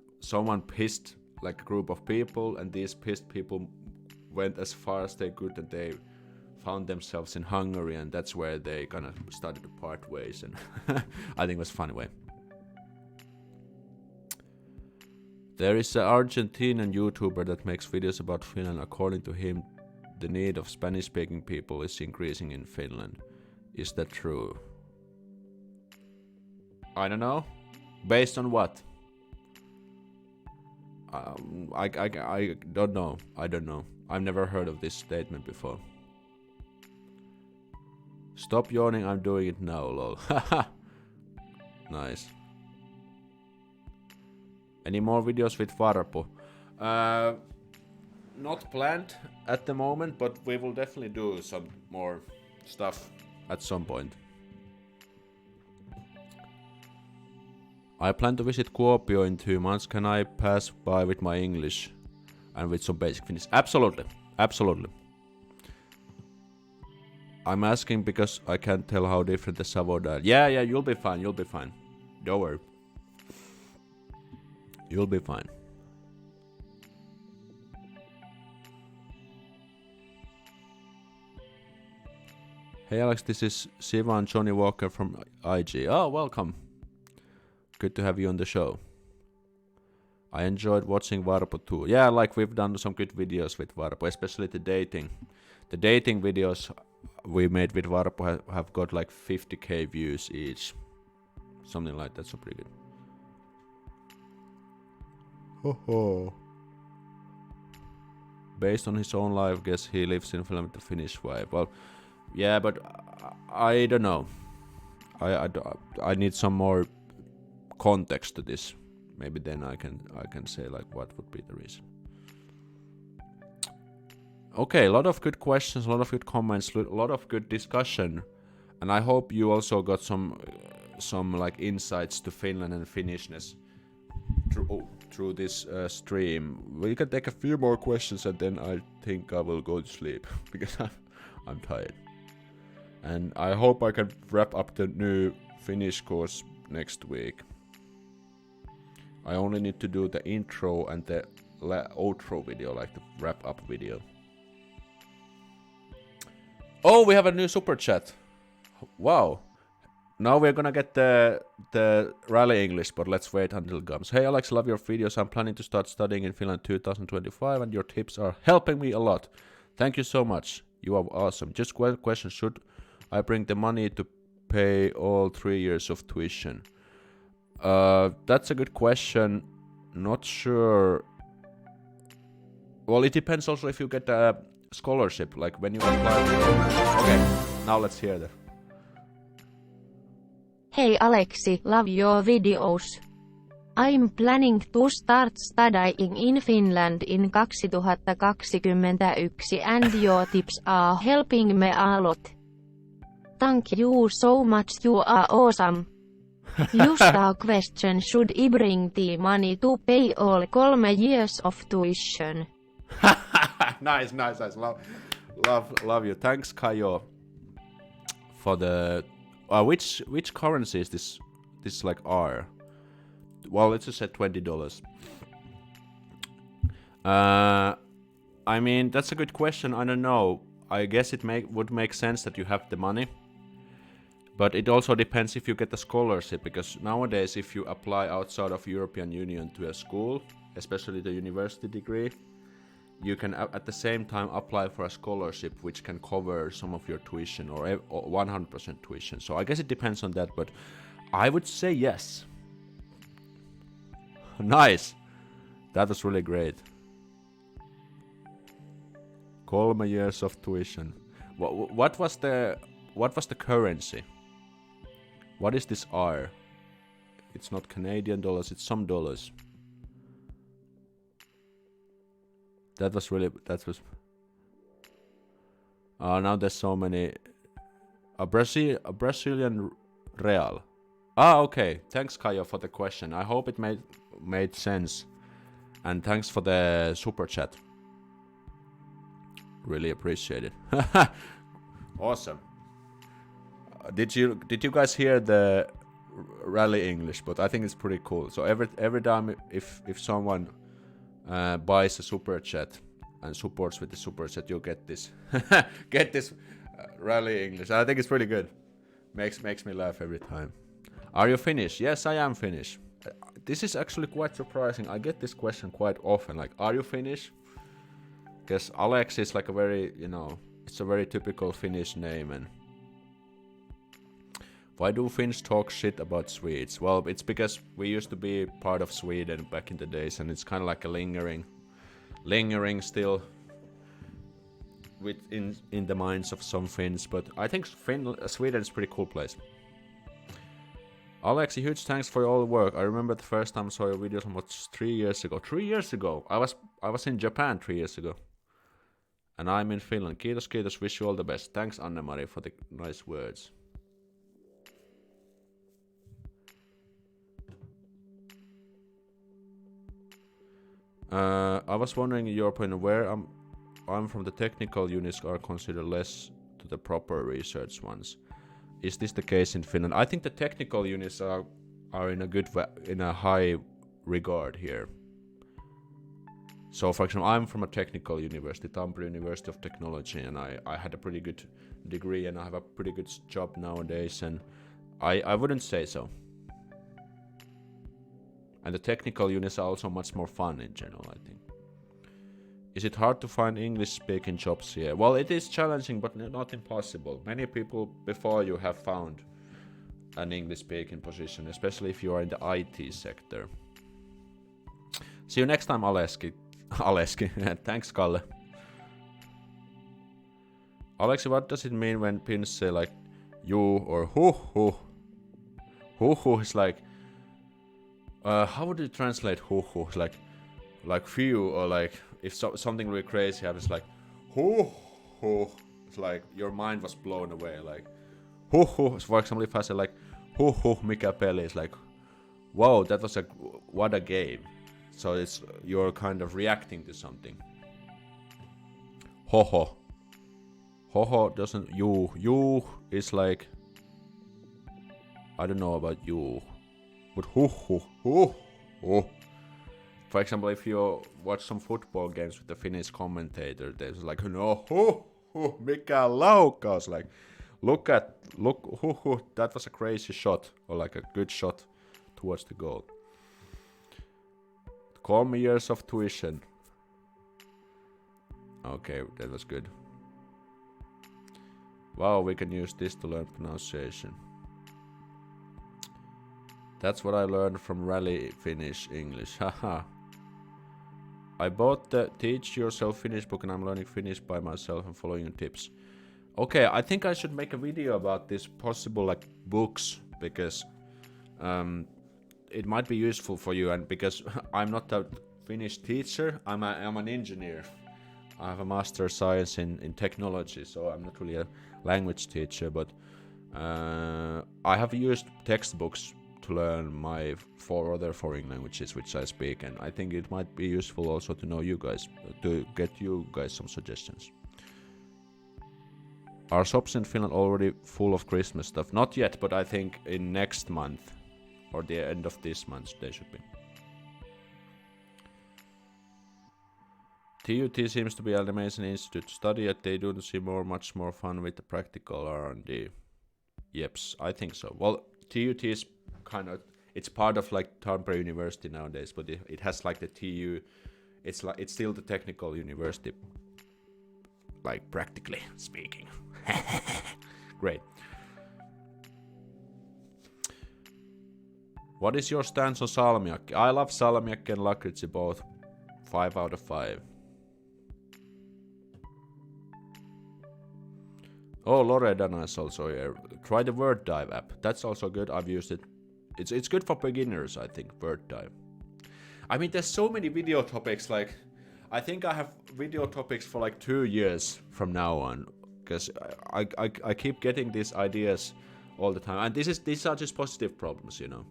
Speaker 1: pissed like a group of people, and these pissed people went as far as they could, and they found themselves in Hungary, and that's where they kind of started to part ways, and I think it was a funny way. There is an Argentinian YouTuber that makes videos about Finland. According to him, the need of Spanish-speaking people is increasing in Finland. Is that true? I don't know. Based on what? I don't know. I don't know. I've never heard of this statement before. Stop yawning, I'm doing it now, lol. Nice. Any more videos with Varpo? Not planned at the moment, but we will definitely do some more stuff at some point. I plan to visit Kuopio in 2 months. Can I pass by with my English and with some basic Finnish? Absolutely. Absolutely. I'm asking because I can't tell how different the Savo dialect. Yeah, you'll be fine. You'll be fine. Don't worry. You'll be fine. Hey Alex, this is Siva and Johnny Walker from IG. Oh, welcome. Good to have you on the show. I enjoyed watching Varpo too. Yeah, like we've done some good videos with Varpo, especially the dating. The dating videos we made with Varpo have got like 50k views each. Something like that, so pretty good. Ho. Based on his own life, guess he lives in Finland with the Finnish wife. Well, yeah, but I don't know. I need some more context to this. Maybe then I can say like what would be the reason. Okay, a lot of good questions, a lot of good comments, a lot of good discussion, and I hope you also got some like insights to Finland and Finnishness through this stream. We can take a few more questions and then I think I will go to sleep because I'm tired. And I hope I can wrap up the new Finnish course next week. I only need to do the intro and the outro video, like the wrap up video. Oh, we have a new super chat. Wow. Now we're gonna get the rally English, but let's wait until it comes. Hey Alex, love your videos. I'm planning to start studying in Finland 2025 and your tips are helping me a lot. Thank you so much. You are awesome. Just question, should I bring the money to pay all 3 years of tuition? That's a good question. Not sure. Well, it depends also if you get a scholarship, like when you apply. Okay, now let's hear that.
Speaker 2: Hey Aleksi, love your videos. I'm planning to start studying in Finland in 2021 and your tips are helping me a lot. Thank you so much, you are awesome. Just a question, should I bring the money to pay all 3 years of tuition?
Speaker 1: Nice. Love you. Thanks, Kayo, for the. Which currency is this? This is like R. Well, let's just say $20. I mean, that's a good question. I don't know. I guess it would make sense that you have the money. But it also depends if you get the scholarship, because nowadays if you apply outside of European Union to a school, especially the university degree, you can at the same time apply for a scholarship which can cover some of your tuition or 100% tuition. So I guess it depends on that, but I would say yes. Nice. That was really great. 3 years of tuition. What was the currency? What is this R? It's not Canadian dollars, it's some dollars. That was. Now there's so many. A Brazilian real. Okay. Thanks, Kaya, for the question. I hope it made sense. And thanks for the super chat. Really appreciate it. Awesome. Did you guys hear the rally English? But I think it's pretty cool. So every time if someone buys a super chat and supports with the super chat, you'll get this rally English. I think it's pretty good. Makes me laugh every time. Are you Finnish? Yes, I am Finnish. This is actually quite surprising. I get this question quite often, like, are you Finnish? Because Aleksi is like a very, it's a very typical Finnish name. And why do Finns talk shit about Swedes? Well, it's because we used to be part of Sweden back in the days, and it's kind of like a lingering still in the minds of some Finns. But I think Sweden is a pretty cool place. Aleksi, huge thanks for all the work. I remember the first time I saw your videos almost 3 years ago. 3 years ago! I was in Japan 3 years ago. And I'm in Finland. Kiitos, wish you all the best. Thanks, Anne-Marie, for the nice words. I was wondering in your opinion where I'm from, the technical units are considered less to the proper research ones. Is this the case in Finland? I think the technical units are in a high regard here. So, for example, I'm from a technical university, Tampere University of Technology, and I had a pretty good degree and I have a pretty good job nowadays, and I wouldn't say so. And the technical units are also much more fun in general, I think. Is it hard to find English-speaking jobs here? Well, it is challenging, but not impossible. Many people before you have found an English-speaking position, especially if you are in the IT sector. See you next time, Aleski. Thanks, Kalle. Aleksi, what does it mean when Finns say like you or hu? Hu is like, how would you translate hu? It's like few, or like if something really crazy happens, like hu. It's like your mind was blown away. Like hu. For example, if I say like hu mikä peli, it's like, wow, that was what a game. So you're kind of reacting to something. Ho doesn't you is like I don't know about you, but for example, if you watch some football games with the Finnish commentator, there's like, no, mikä laukaus, like, look, that was a crazy shot, or like a good shot towards the goal. Call me years of tuition. Okay, that was good. Wow, we can use this to learn pronunciation. That's what I learned from Rally Finnish English, haha. I bought the Teach Yourself Finnish book and I'm learning Finnish by myself and following your tips. Okay, I think I should make a video about this possible like books, because it might be useful for you, and because I'm not a Finnish teacher, I'm an engineer. I have a master of science in technology, so I'm not really a language teacher, but I have used textbooks to learn my 4 other foreign languages which I speak, and I think it might be useful also to know you guys, to get you guys some suggestions. Are shops in Finland already full of Christmas stuff? Not yet, but I think in next month or the end of this month they should be. TUT seems to be an amazing institute to study at. They do seem much more fun with the practical R&D. Yeps, I think so. Well, TUT is kind of, it's part of like Tampere University nowadays, but it has like the TU, it's still the technical university, like practically speaking. Great. What is your stance on salmiakki? I love salmiakki and lakritsi both. 5 out of 5. Oh, Loredana is also here. Try the Word Dive app. That's also good. I've used it. It's good for beginners, I think, Word Dive. I mean, there's so many video topics. Like, I think I have video topics for like 2 years from now on, because I keep getting these ideas all the time, and these are just positive problems, you know.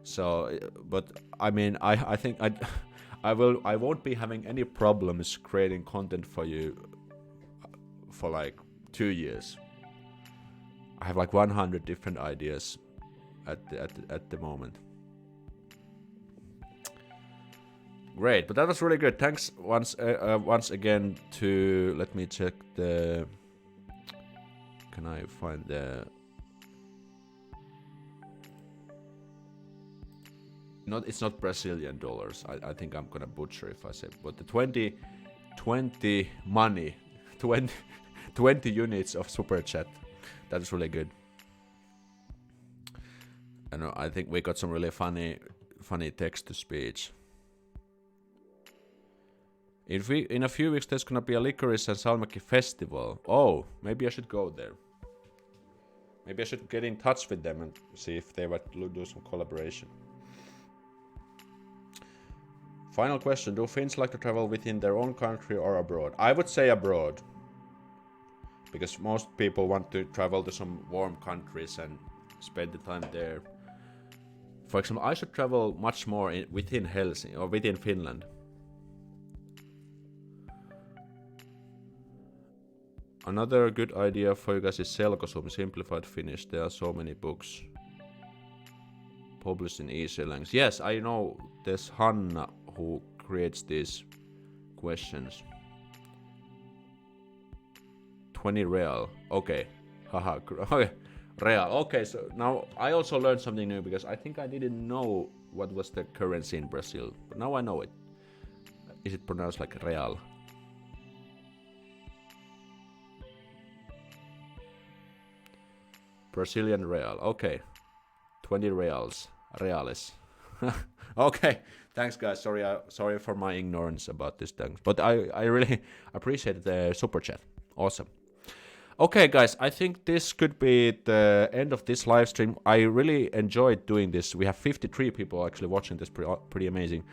Speaker 1: So, but I mean, I think I won't be having any problems creating content for you for like 2 years. I have like 100 different ideas at the moment. Great, but that was really good. Thanks once again to, let me check the, can I find the, it's not Brazilian dollars. I think I'm gonna butcher if I say, but the 20 money, 20 units of super chat. That is really good. And I think we got some really funny text to speech. In a few weeks there's gonna be a licorice and salmiakki festival. Oh, maybe I should go there. Maybe I should get in touch with them and see if they want to do some collaboration. Final question, do Finns like to travel within their own country or abroad? I would say abroad. Because most people want to travel to some warm countries and spend the time there. For example, I should travel much more within Helsinki or within Finland. Another good idea for you guys is Selkosum, simplified Finnish. There are so many books published in easy language. Yes, I know there's Hanna who creates these questions. 20 real. Okay. Haha. Okay. Real. Okay, so now I also learned something new, because I think I didn't know what was the currency in Brazil. But now I know it. Is it pronounced like real? Brazilian real. Okay. 20 reals. Reales. Okay. Thanks, guys. Sorry for my ignorance about this thing. But I really appreciate the super chat. Awesome. Okay, guys, I think this could be the end of this live stream. I really enjoyed doing this. We have 53 people actually watching this, pretty amazing.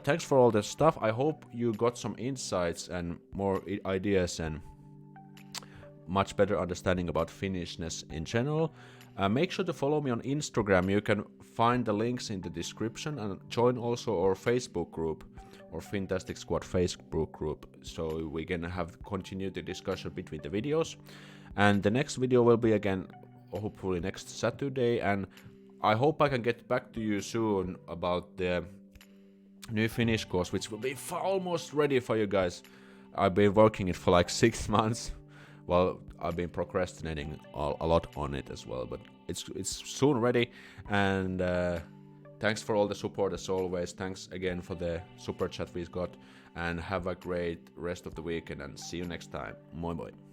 Speaker 1: Thanks for all the stuff. I hope you got some insights and more ideas and much better understanding about Finnishness in general. Make sure to follow me on Instagram. You can find the links in the description, and join also our Facebook group, or Fantastic Squad Facebook group, so we can continue the discussion between the videos. And the next video will be again hopefully next Saturday, and I hope I can get back to you soon about the new Finnish course, which will be almost ready for you guys. I've been working it for like 6 months. Well, I've been procrastinating a lot on it as well, but it's soon ready. And thanks for all the support as always. Thanks again for the super chat we got, and have a great rest of the weekend, and see you next time. Moi moi.